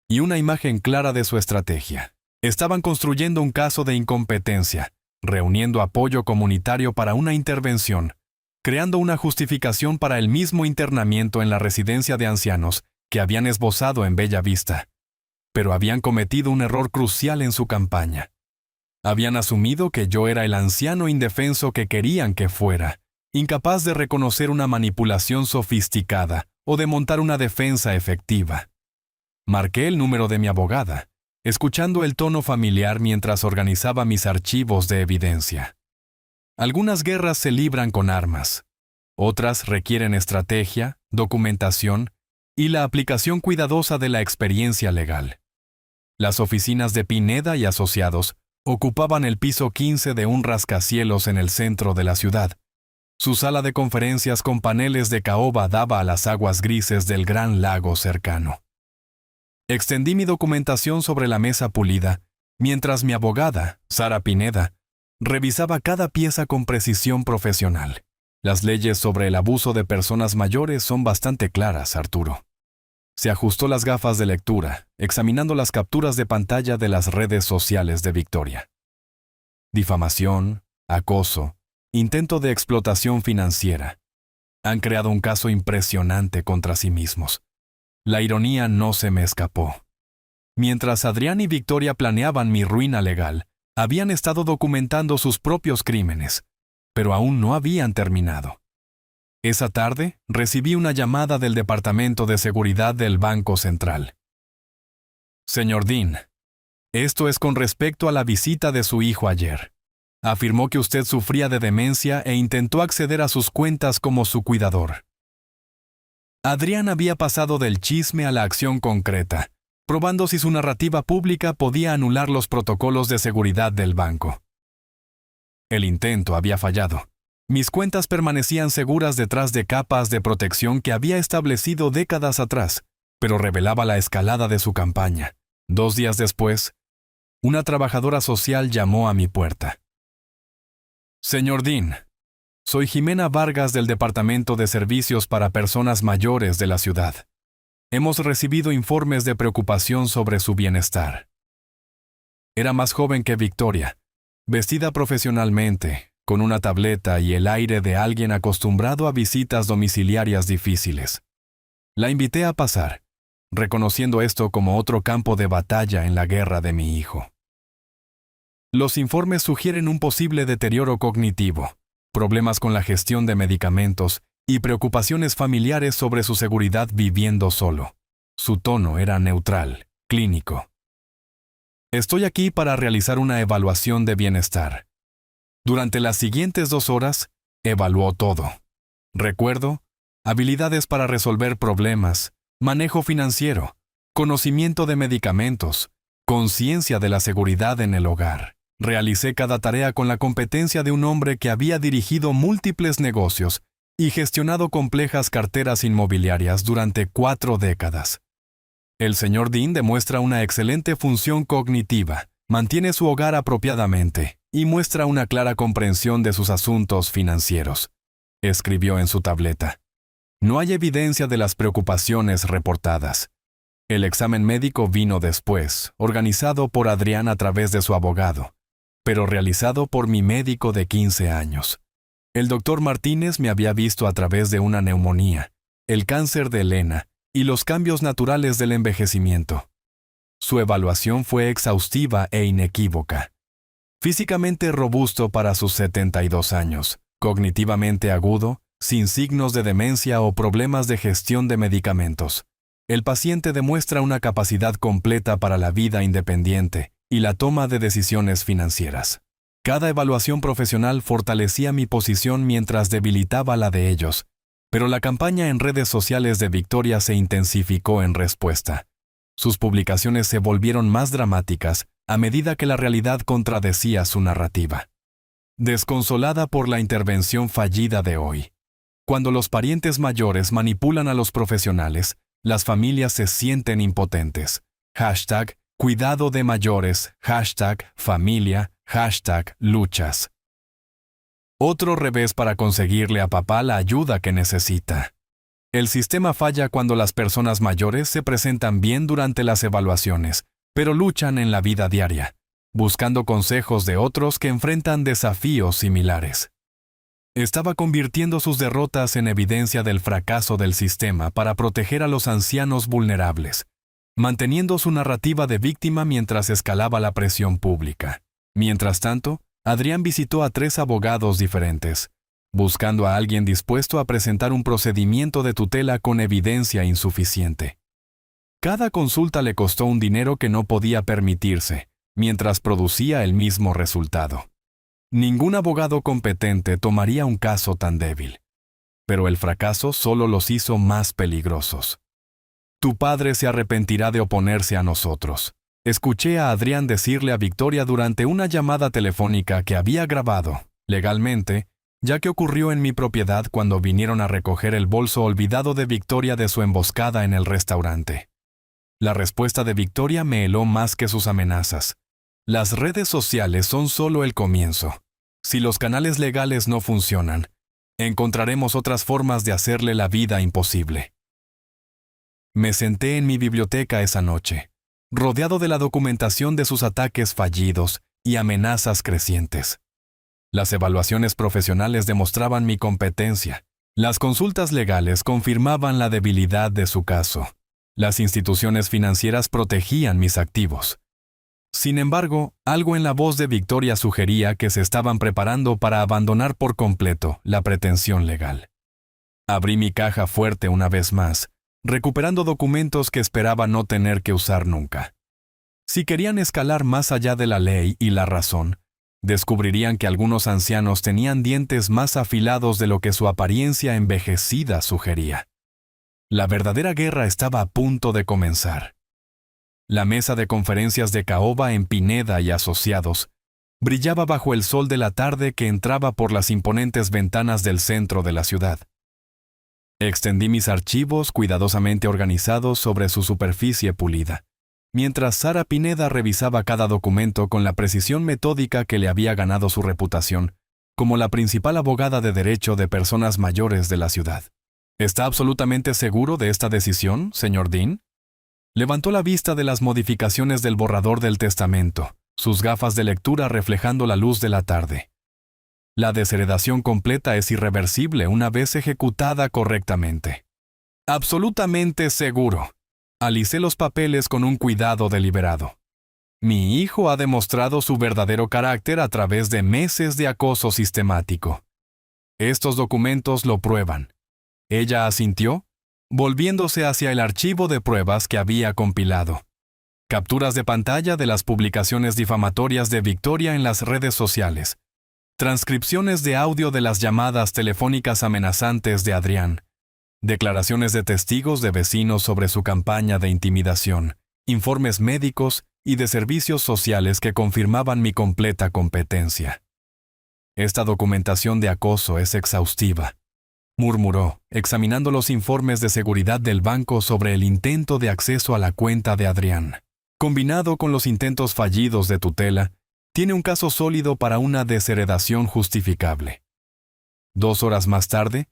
y una imagen clara de su estrategia. Estaban construyendo un caso de incompetencia, reuniendo apoyo comunitario para una intervención, creando una justificación para el mismo internamiento en la residencia de ancianos que habían esbozado en Bella Vista. Pero habían cometido un error crucial en su campaña. Habían asumido que yo era el anciano indefenso que querían que fuera, incapaz de reconocer una manipulación sofisticada o de montar una defensa efectiva. Marqué el número de mi abogada, escuchando el tono familiar mientras organizaba mis archivos de evidencia. Algunas guerras se libran con armas, otras requieren estrategia, documentación y la aplicación cuidadosa de la experiencia legal. Las oficinas de Pineda y Asociados ocupaban el piso 15 de un rascacielos en el centro de la ciudad. Su sala de conferencias con paneles de caoba daba a las aguas grises del gran lago cercano. Extendí mi documentación sobre la mesa pulida, mientras mi abogada, Sara Pineda, revisaba cada pieza con precisión profesional. Las leyes sobre el abuso de personas mayores son bastante claras, Arturo. Se ajustó las gafas de lectura, examinando las capturas de pantalla de las redes sociales de Victoria. Difamación, acoso, intento de explotación financiera. Han creado un caso impresionante contra sí mismos. La ironía no se me escapó. Mientras Adrián y Victoria planeaban mi ruina legal, habían estado documentando sus propios crímenes, pero aún no habían terminado. Esa tarde, recibí una llamada del Departamento de Seguridad del Banco Central. Señor Dean, esto es con respecto a la visita de su hijo ayer. Afirmó que usted sufría de demencia e intentó acceder a sus cuentas como su cuidador. Adrián había pasado del chisme a la acción concreta, probando si su narrativa pública podía anular los protocolos de seguridad del banco. El intento había fallado. Mis cuentas permanecían seguras detrás de capas de protección que había establecido décadas atrás, pero revelaba la escalada de su campaña. 2 días después, una trabajadora social llamó a mi puerta. Señor Dean, soy Jimena Vargas del Departamento de Servicios para Personas Mayores de la ciudad. Hemos recibido informes de preocupación sobre su bienestar. Era más joven que Victoria, vestida profesionalmente, con una tableta y el aire de alguien acostumbrado a visitas domiciliarias difíciles. La invité a pasar, reconociendo esto como otro campo de batalla en la guerra de mi hijo. Los informes sugieren un posible deterioro cognitivo, problemas con la gestión de medicamentos y preocupaciones familiares sobre su seguridad viviendo solo. Su tono era neutral, clínico. Estoy aquí para realizar una evaluación de bienestar. Durante las siguientes 2 horas, evaluó todo. Recuerdo, habilidades para resolver problemas, manejo financiero, conocimiento de medicamentos, conciencia de la seguridad en el hogar. Realicé cada tarea con la competencia de un hombre que había dirigido múltiples negocios y gestionado complejas carteras inmobiliarias durante 4 décadas. El señor Dean demuestra una excelente función cognitiva, mantiene su hogar apropiadamente y muestra una clara comprensión de sus asuntos financieros, escribió en su tableta. No hay evidencia de las preocupaciones reportadas. El examen médico vino después, organizado por Adrián a través de su abogado, pero realizado por mi médico de 15 años. El doctor Martínez me había visto a través de una neumonía, el cáncer de Elena y los cambios naturales del envejecimiento. Su evaluación fue exhaustiva e inequívoca. Físicamente robusto para sus 72 años, cognitivamente agudo, sin signos de demencia o problemas de gestión de medicamentos. El paciente demuestra una capacidad completa para la vida independiente y la toma de decisiones financieras. Cada evaluación profesional fortalecía mi posición mientras debilitaba la de ellos, pero la campaña en redes sociales de Victoria se intensificó en respuesta. Sus publicaciones se volvieron más dramáticas a medida que la realidad contradecía su narrativa. Desconsolada por la intervención fallida de hoy. Cuando los parientes mayores manipulan a los profesionales, las familias se sienten impotentes. #cuidado de mayores, #familia, #luchas. Otro revés para conseguirle a papá la ayuda que necesita. El sistema falla cuando las personas mayores se presentan bien durante las evaluaciones, pero luchan en la vida diaria, buscando consejos de otros que enfrentan desafíos similares. Estaba convirtiendo sus derrotas en evidencia del fracaso del sistema para proteger a los ancianos vulnerables, manteniendo su narrativa de víctima mientras escalaba la presión pública. Mientras tanto, Adrián visitó a 3 abogados diferentes, buscando a alguien dispuesto a presentar un procedimiento de tutela con evidencia insuficiente. Cada consulta le costó un dinero que no podía permitirse, mientras producía el mismo resultado. Ningún abogado competente tomaría un caso tan débil. Pero el fracaso solo los hizo más peligrosos. Tu padre se arrepentirá de oponerse a nosotros. Escuché a Adrián decirle a Victoria durante una llamada telefónica que había grabado, legalmente, ya que ocurrió en mi propiedad cuando vinieron a recoger el bolso olvidado de Victoria de su emboscada en el restaurante. La respuesta de Victoria me heló más que sus amenazas. Las redes sociales son solo el comienzo. Si los canales legales no funcionan, encontraremos otras formas de hacerle la vida imposible. Me senté en mi biblioteca esa noche, rodeado de la documentación de sus ataques fallidos y amenazas crecientes. Las evaluaciones profesionales demostraban mi competencia. Las consultas legales confirmaban la debilidad de su caso. Las instituciones financieras protegían mis activos. Sin embargo, algo en la voz de Victoria sugería que se estaban preparando para abandonar por completo la pretensión legal. Abrí mi caja fuerte una vez más, recuperando documentos que esperaba no tener que usar nunca. Si querían escalar más allá de la ley y la razón, descubrirían que algunos ancianos tenían dientes más afilados de lo que su apariencia envejecida sugería. La verdadera guerra estaba a punto de comenzar. La mesa de conferencias de Caoba en Pineda y Asociados brillaba bajo el sol de la tarde que entraba por las imponentes ventanas del centro de la ciudad. Extendí mis archivos cuidadosamente organizados sobre su superficie pulida, mientras Sara Pineda revisaba cada documento con la precisión metódica que le había ganado su reputación como la principal abogada de derecho de personas mayores de la ciudad. ¿Está absolutamente seguro de esta decisión, señor Dean? Levantó la vista de las modificaciones del borrador del testamento, sus gafas de lectura reflejando la luz de la tarde. La desheredación completa es irreversible una vez ejecutada correctamente. Absolutamente seguro. Alicé los papeles con un cuidado deliberado. Mi hijo ha demostrado su verdadero carácter a través de meses de acoso sistemático. Estos documentos lo prueban. Ella asintió, volviéndose hacia el archivo de pruebas que había compilado. Capturas de pantalla de las publicaciones difamatorias de Victoria en las redes sociales. Transcripciones de audio de las llamadas telefónicas amenazantes de Adrián. Declaraciones de testigos de vecinos sobre su campaña de intimidación. Informes médicos y de servicios sociales que confirmaban mi completa competencia. Esta documentación de acoso es exhaustiva, murmuró, examinando los informes de seguridad del banco sobre el intento de acceso a la cuenta de Adrián. Combinado con los intentos fallidos de tutela, tiene un caso sólido para una desheredación justificable. 2 horas más tarde,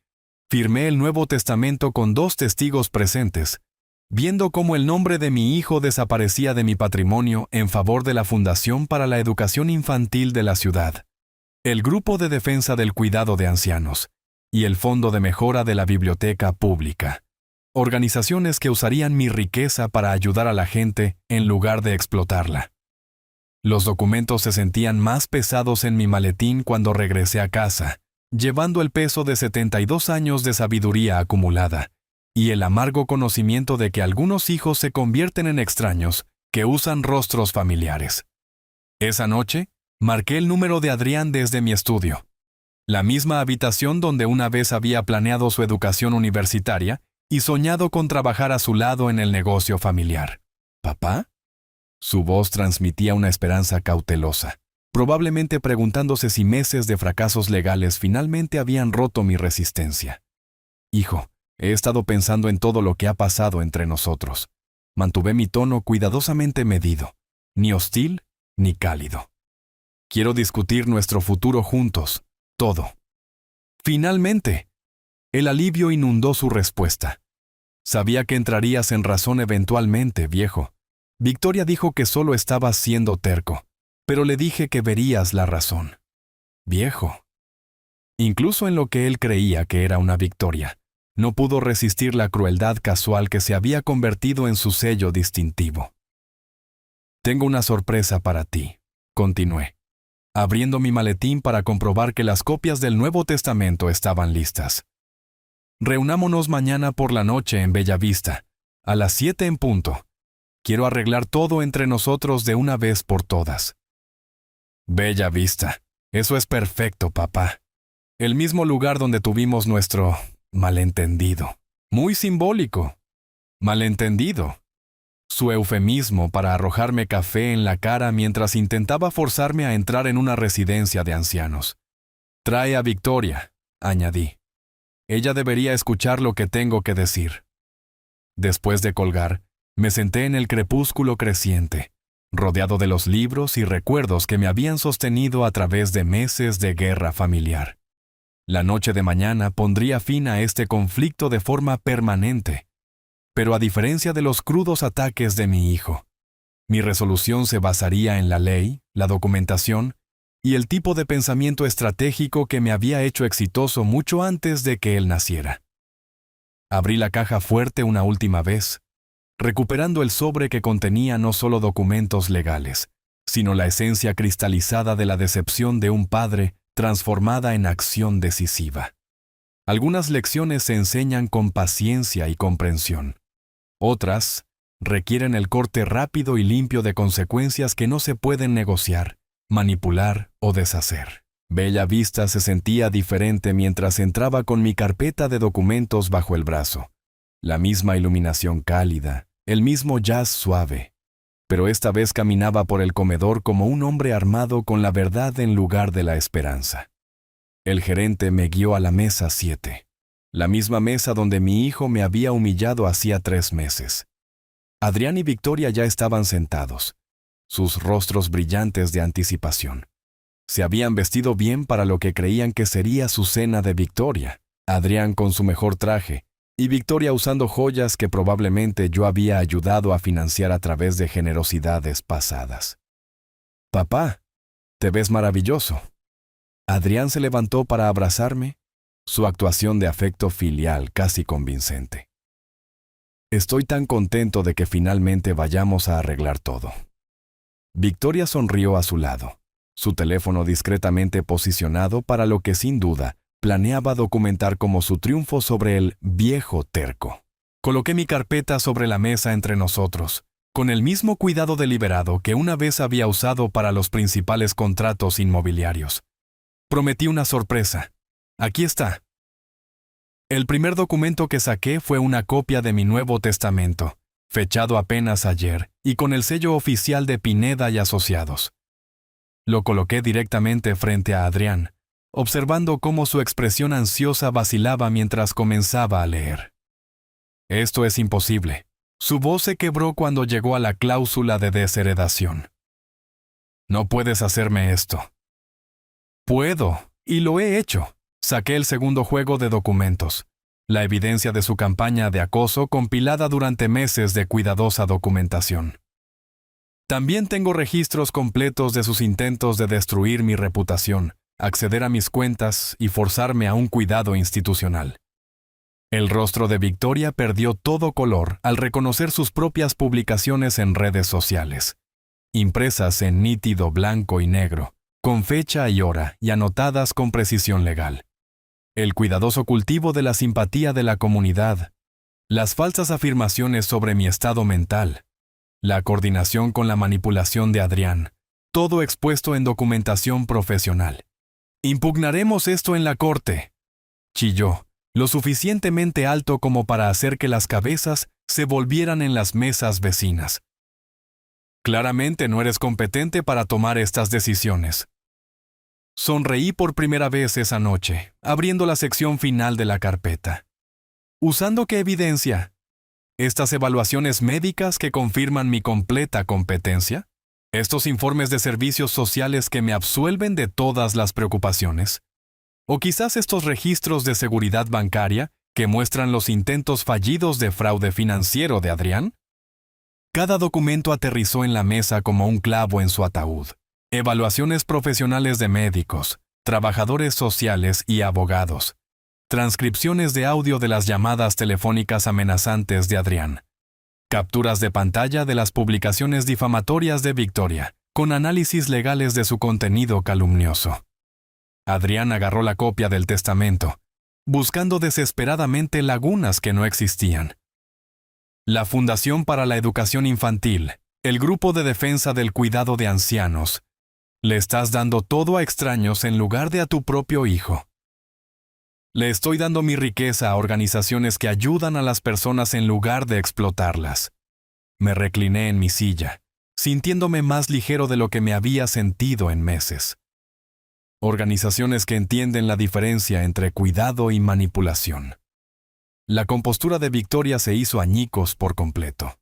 firmé el Nuevo Testamento con 2 testigos presentes, viendo cómo el nombre de mi hijo desaparecía de mi patrimonio en favor de la Fundación para la Educación Infantil de la ciudad, el Grupo de Defensa del Cuidado de Ancianos y el Fondo de Mejora de la Biblioteca Pública. Organizaciones que usarían mi riqueza para ayudar a la gente en lugar de explotarla. Los documentos se sentían más pesados en mi maletín cuando regresé a casa, llevando el peso de 72 años de sabiduría acumulada y el amargo conocimiento de que algunos hijos se convierten en extraños que usan rostros familiares. Esa noche, marqué el número de Adrián desde mi estudio, la misma habitación donde una vez había planeado su educación universitaria y soñado con trabajar a su lado en el negocio familiar. ¿Papá? Su voz transmitía una esperanza cautelosa, probablemente preguntándose si meses de fracasos legales finalmente habían roto mi resistencia. Hijo, he estado pensando en todo lo que ha pasado entre nosotros. Mantuve mi tono cuidadosamente medido, ni hostil ni cálido. Quiero discutir nuestro futuro juntos, todo. Finalmente, el alivio inundó su respuesta. Sabía que entrarías en razón eventualmente, viejo. Victoria dijo que solo estabas siendo terco, pero le dije que verías la razón. Viejo. Incluso en lo que él creía que era una victoria, no pudo resistir la crueldad casual que se había convertido en su sello distintivo. Tengo una sorpresa para ti, continué, abriendo mi maletín para comprobar que las copias del Nuevo Testamento estaban listas. Reunámonos mañana por la noche en Bella Vista, a las 7 en punto. Quiero arreglar todo entre nosotros de una vez por todas. Bella Vista. Eso es perfecto, papá. El mismo lugar donde tuvimos nuestro malentendido. Muy simbólico. Malentendido. Su eufemismo para arrojarme café en la cara mientras intentaba forzarme a entrar en una residencia de ancianos. Trae a Victoria, añadí. Ella debería escuchar lo que tengo que decir. Después de colgar, me senté en el crepúsculo creciente, rodeado de los libros y recuerdos que me habían sostenido a través de meses de guerra familiar. La noche de mañana pondría fin a este conflicto de forma permanente, pero a diferencia de los crudos ataques de mi hijo, mi resolución se basaría en la ley, la documentación y el tipo de pensamiento estratégico que me había hecho exitoso mucho antes de que él naciera. Abrí la caja fuerte una última vez, recuperando el sobre que contenía no solo documentos legales, sino la esencia cristalizada de la decepción de un padre transformada en acción decisiva. Algunas lecciones se enseñan con paciencia y comprensión. Otras requieren el corte rápido y limpio de consecuencias que no se pueden negociar, manipular o deshacer. Bella Vista se sentía diferente mientras entraba con mi carpeta de documentos bajo el brazo. La misma iluminación cálida, el mismo jazz suave, pero esta vez caminaba por el comedor como un hombre armado con la verdad en lugar de la esperanza. El gerente me guió a la mesa 7, la misma mesa donde mi hijo me había humillado hacía 3 meses. Adrián y Victoria ya estaban sentados, sus rostros brillantes de anticipación. Se habían vestido bien para lo que creían que sería su cena de victoria, Adrián con su mejor traje, y Victoria usando joyas que probablemente yo había ayudado a financiar a través de generosidades pasadas. «Papá, te ves maravilloso». Adrián se levantó para abrazarme, su actuación de afecto filial casi convincente. «Estoy tan contento de que finalmente vayamos a arreglar todo». Victoria sonrió a su lado, su teléfono discretamente posicionado para lo que sin duda planeaba documentar como su triunfo sobre el viejo terco. Coloqué mi carpeta sobre la mesa entre nosotros, con el mismo cuidado deliberado que una vez había usado para los principales contratos inmobiliarios. Prometí una sorpresa. Aquí está. El primer documento que saqué fue una copia de mi Nuevo Testamento, fechado apenas ayer y con el sello oficial de Pineda y Asociados. Lo coloqué directamente frente a Adrián, observando cómo su expresión ansiosa vacilaba mientras comenzaba a leer. «Esto es imposible». Su voz se quebró cuando llegó a la cláusula de desheredación. «No puedes hacerme esto». «Puedo, y lo he hecho». Saqué el segundo juego de documentos, la evidencia de su campaña de acoso compilada durante meses de cuidadosa documentación. También tengo registros completos de sus intentos de destruir mi reputación, acceder a mis cuentas y forzarme a un cuidado institucional. El rostro de Victoria perdió todo color al reconocer sus propias publicaciones en redes sociales. impresas en nítido blanco y negro, con fecha y hora y anotadas con precisión legal. El cuidadoso cultivo de la simpatía de la comunidad, las falsas afirmaciones sobre mi estado mental, la coordinación con la manipulación de Adrián, todo expuesto en documentación profesional. «Impugnaremos esto en la corte», chilló, lo suficientemente alto como para hacer que las cabezas se volvieran en las mesas vecinas. «Claramente no eres competente para tomar estas decisiones». Sonreí por primera vez esa noche, abriendo la sección final de la carpeta. ¿Usando qué evidencia? ¿Estas evaluaciones médicas que confirman mi completa competencia? ¿Estos informes de servicios sociales que me absuelven de todas las preocupaciones? ¿O quizás estos registros de seguridad bancaria que muestran los intentos fallidos de fraude financiero de Adrián? Cada documento aterrizó en la mesa como un clavo en su ataúd. Evaluaciones profesionales de médicos, trabajadores sociales y abogados. Transcripciones de audio de las llamadas telefónicas amenazantes de Adrián. Capturas de pantalla de las publicaciones difamatorias de Victoria, con análisis legales de su contenido calumnioso. Adrián agarró la copia del testamento, buscando desesperadamente lagunas que no existían. La Fundación para la Educación Infantil, el Grupo de Defensa del Cuidado de Ancianos. Le estás dando todo a extraños en lugar de a tu propio hijo. Le estoy dando mi riqueza a organizaciones que ayudan a las personas en lugar de explotarlas. Me recliné en mi silla, sintiéndome más ligero de lo que me había sentido en meses. Organizaciones que entienden la diferencia entre cuidado y manipulación. La compostura de Victoria se hizo añicos por completo.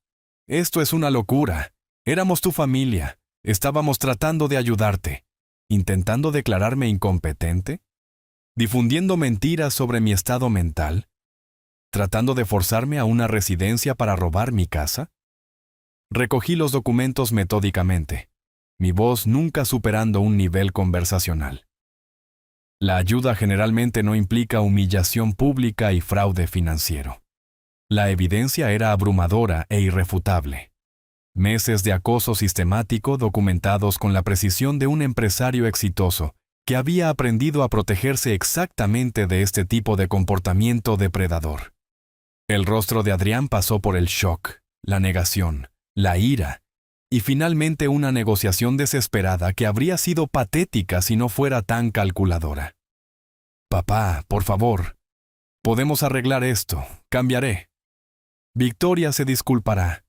Esto es una locura. Éramos tu familia. Estábamos tratando de ayudarte. ¿Intentando declararme incompetente? ¿Difundiendo mentiras sobre mi estado mental? ¿Tratando de forzarme a una residencia para robar mi casa? Recogí los documentos metódicamente, mi voz nunca superando un nivel conversacional. La ayuda generalmente no implica humillación pública y fraude financiero. La evidencia era abrumadora e irrefutable. Meses de acoso sistemático documentados con la precisión de un empresario exitoso que había aprendido a protegerse exactamente de este tipo de comportamiento depredador. El rostro de Adrián pasó por el shock, la negación, la ira, y finalmente una negociación desesperada que habría sido patética si no fuera tan calculadora. «Papá, por favor, podemos arreglar esto, cambiaré. Victoria se disculpará.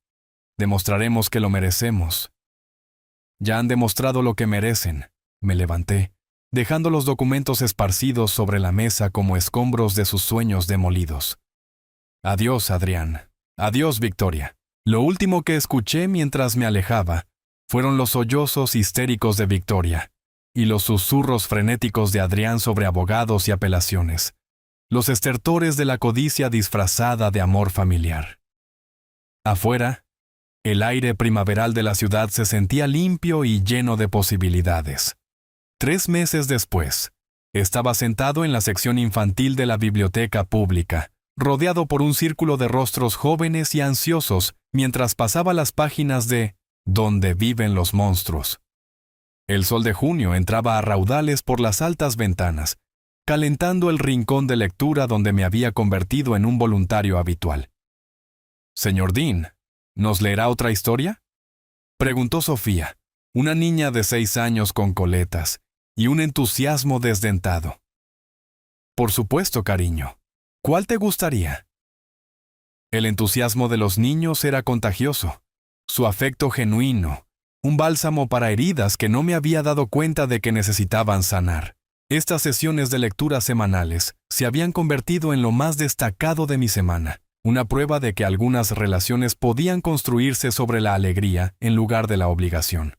Demostraremos que lo merecemos». «Ya han demostrado lo que merecen», me levanté, dejando los documentos esparcidos sobre la mesa como escombros de sus sueños demolidos. «Adiós, Adrián. Adiós, Victoria». Lo último que escuché mientras me alejaba fueron los sollozos histéricos de Victoria y los susurros frenéticos de Adrián sobre abogados y apelaciones, los estertores de la codicia disfrazada de amor familiar. Afuera, el aire primaveral de la ciudad se sentía limpio y lleno de posibilidades. 3 meses después, estaba sentado en la sección infantil de la biblioteca pública, rodeado por un círculo de rostros jóvenes y ansiosos mientras pasaba las páginas de «Donde viven los monstruos». El sol de junio entraba a raudales por las altas ventanas, calentando el rincón de lectura donde me había convertido en un voluntario habitual. «Señor Dean, ¿nos leerá otra historia?», preguntó Sofía, una niña de 6 años con coletas y un entusiasmo desdentado. «Por supuesto, cariño. ¿Cuál te gustaría?». El entusiasmo de los niños era contagioso, su afecto genuino, un bálsamo para heridas que no me había dado cuenta de que necesitaban sanar. Estas sesiones de lectura semanales se habían convertido en lo más destacado de mi semana, una prueba de que algunas relaciones podían construirse sobre la alegría en lugar de la obligación.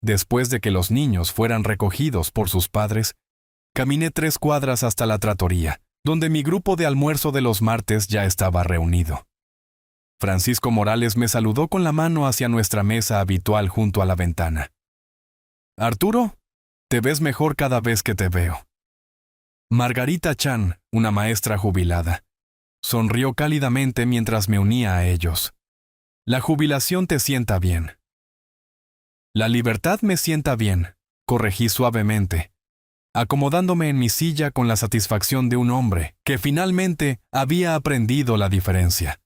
Después de que los niños fueran recogidos por sus padres, caminé 3 cuadras hasta la trattoria, donde mi grupo de almuerzo de los martes ya estaba reunido. Francisco Morales me saludó con la mano hacia nuestra mesa habitual junto a la ventana. «Arturo, te ves mejor cada vez que te veo». Margarita Chan, una maestra jubilada, sonrió cálidamente mientras me unía a ellos. «La jubilación te sienta bien». La libertad me sienta bien, corregí suavemente, acomodándome en mi silla con la satisfacción de un hombre que finalmente había aprendido la diferencia.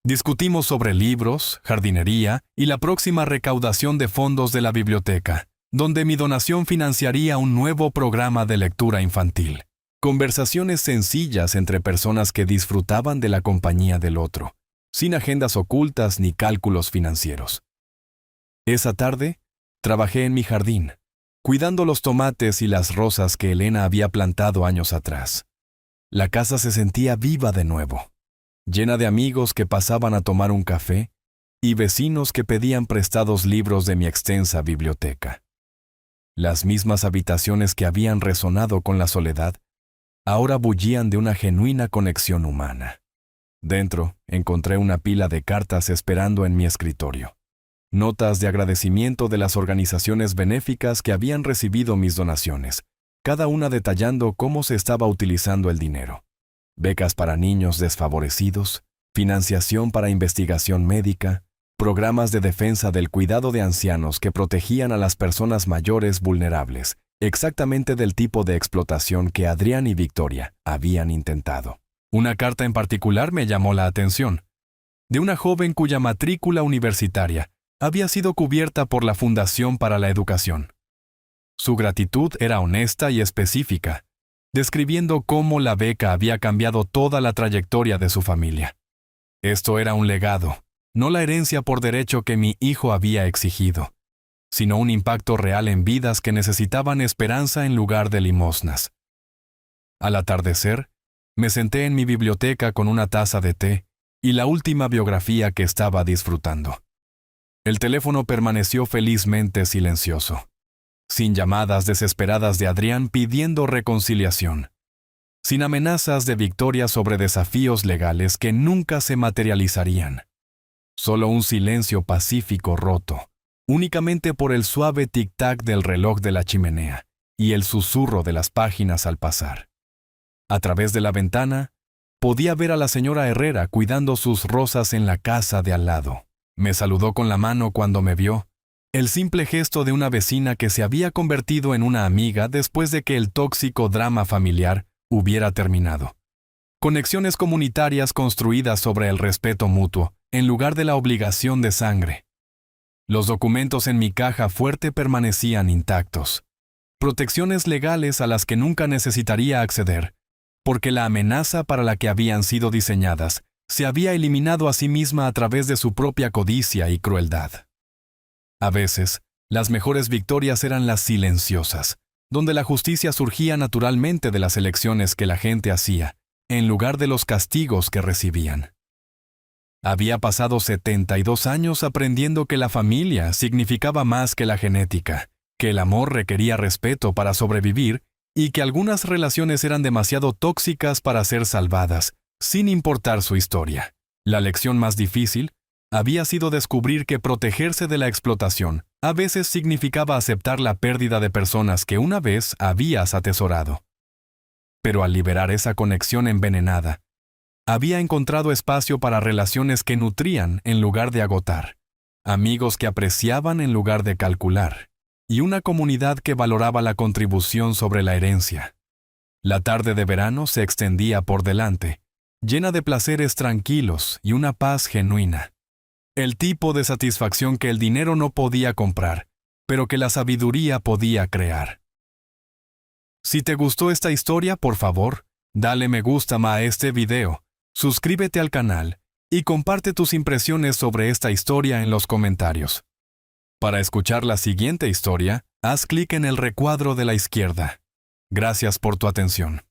Discutimos sobre libros, jardinería y la próxima recaudación de fondos de la biblioteca, donde mi donación financiaría un nuevo programa de lectura infantil. Conversaciones sencillas entre personas que disfrutaban de la compañía del otro, sin agendas ocultas ni cálculos financieros. Esa tarde, trabajé en mi jardín, cuidando los tomates y las rosas que Elena había plantado años atrás. La casa se sentía viva de nuevo, llena de amigos que pasaban a tomar un café y vecinos que pedían prestados libros de mi extensa biblioteca. Las mismas habitaciones que habían resonado con la soledad, ahora bullían de una genuina conexión humana. Dentro, encontré una pila de cartas esperando en mi escritorio. Notas de agradecimiento de las organizaciones benéficas que habían recibido mis donaciones, cada una detallando cómo se estaba utilizando el dinero. Becas para niños desfavorecidos, financiación para investigación médica, programas de defensa del cuidado de ancianos que protegían a las personas mayores vulnerables, exactamente del tipo de explotación que Adrián y Victoria habían intentado. Una carta en particular me llamó la atención, de una joven cuya matrícula universitaria había sido cubierta por la Fundación para la Educación. Su gratitud era honesta y específica, describiendo cómo la beca había cambiado toda la trayectoria de su familia. Esto era un legado, no la herencia por derecho que mi hijo había exigido, sino un impacto real en vidas que necesitaban esperanza en lugar de limosnas. Al atardecer, me senté en mi biblioteca con una taza de té y la última biografía que estaba disfrutando. El teléfono permaneció felizmente silencioso, sin llamadas desesperadas de Adrián pidiendo reconciliación, sin amenazas de Victoria sobre desafíos legales que nunca se materializarían. Solo un silencio pacífico roto, únicamente por el suave tic-tac del reloj de la chimenea y el susurro de las páginas al pasar. A través de la ventana, podía ver a la señora Herrera cuidando sus rosas en la casa de al lado. Me saludó con la mano cuando me vio, el simple gesto de una vecina que se había convertido en una amiga después de que el tóxico drama familiar hubiera terminado. Conexiones comunitarias construidas sobre el respeto mutuo, en lugar de la obligación de sangre. Los documentos en mi caja fuerte permanecían intactos. Protecciones legales a las que nunca necesitaría acceder, porque la amenaza para la que habían sido diseñadas se había eliminado a sí misma a través de su propia codicia y crueldad. A veces, las mejores victorias eran las silenciosas, donde la justicia surgía naturalmente de las elecciones que la gente hacía, en lugar de los castigos que recibían. Había pasado 72 años aprendiendo que la familia significaba más que la genética, que el amor requería respeto para sobrevivir y que algunas relaciones eran demasiado tóxicas para ser salvadas, sin importar su historia. La lección más difícil había sido descubrir que protegerse de la explotación a veces significaba aceptar la pérdida de personas que una vez habías atesorado. Pero al liberar esa conexión envenenada, había encontrado espacio para relaciones que nutrían en lugar de agotar, amigos que apreciaban en lugar de calcular, y una comunidad que valoraba la contribución sobre la herencia. La tarde de verano se extendía por delante, llena de placeres tranquilos y una paz genuina. El tipo de satisfacción que el dinero no podía comprar, pero que la sabiduría podía crear. Si te gustó esta historia, por favor, dale me gusta a este video, suscríbete al canal y comparte tus impresiones sobre esta historia en los comentarios. Para escuchar la siguiente historia, haz clic en el recuadro de la izquierda. Gracias por tu atención.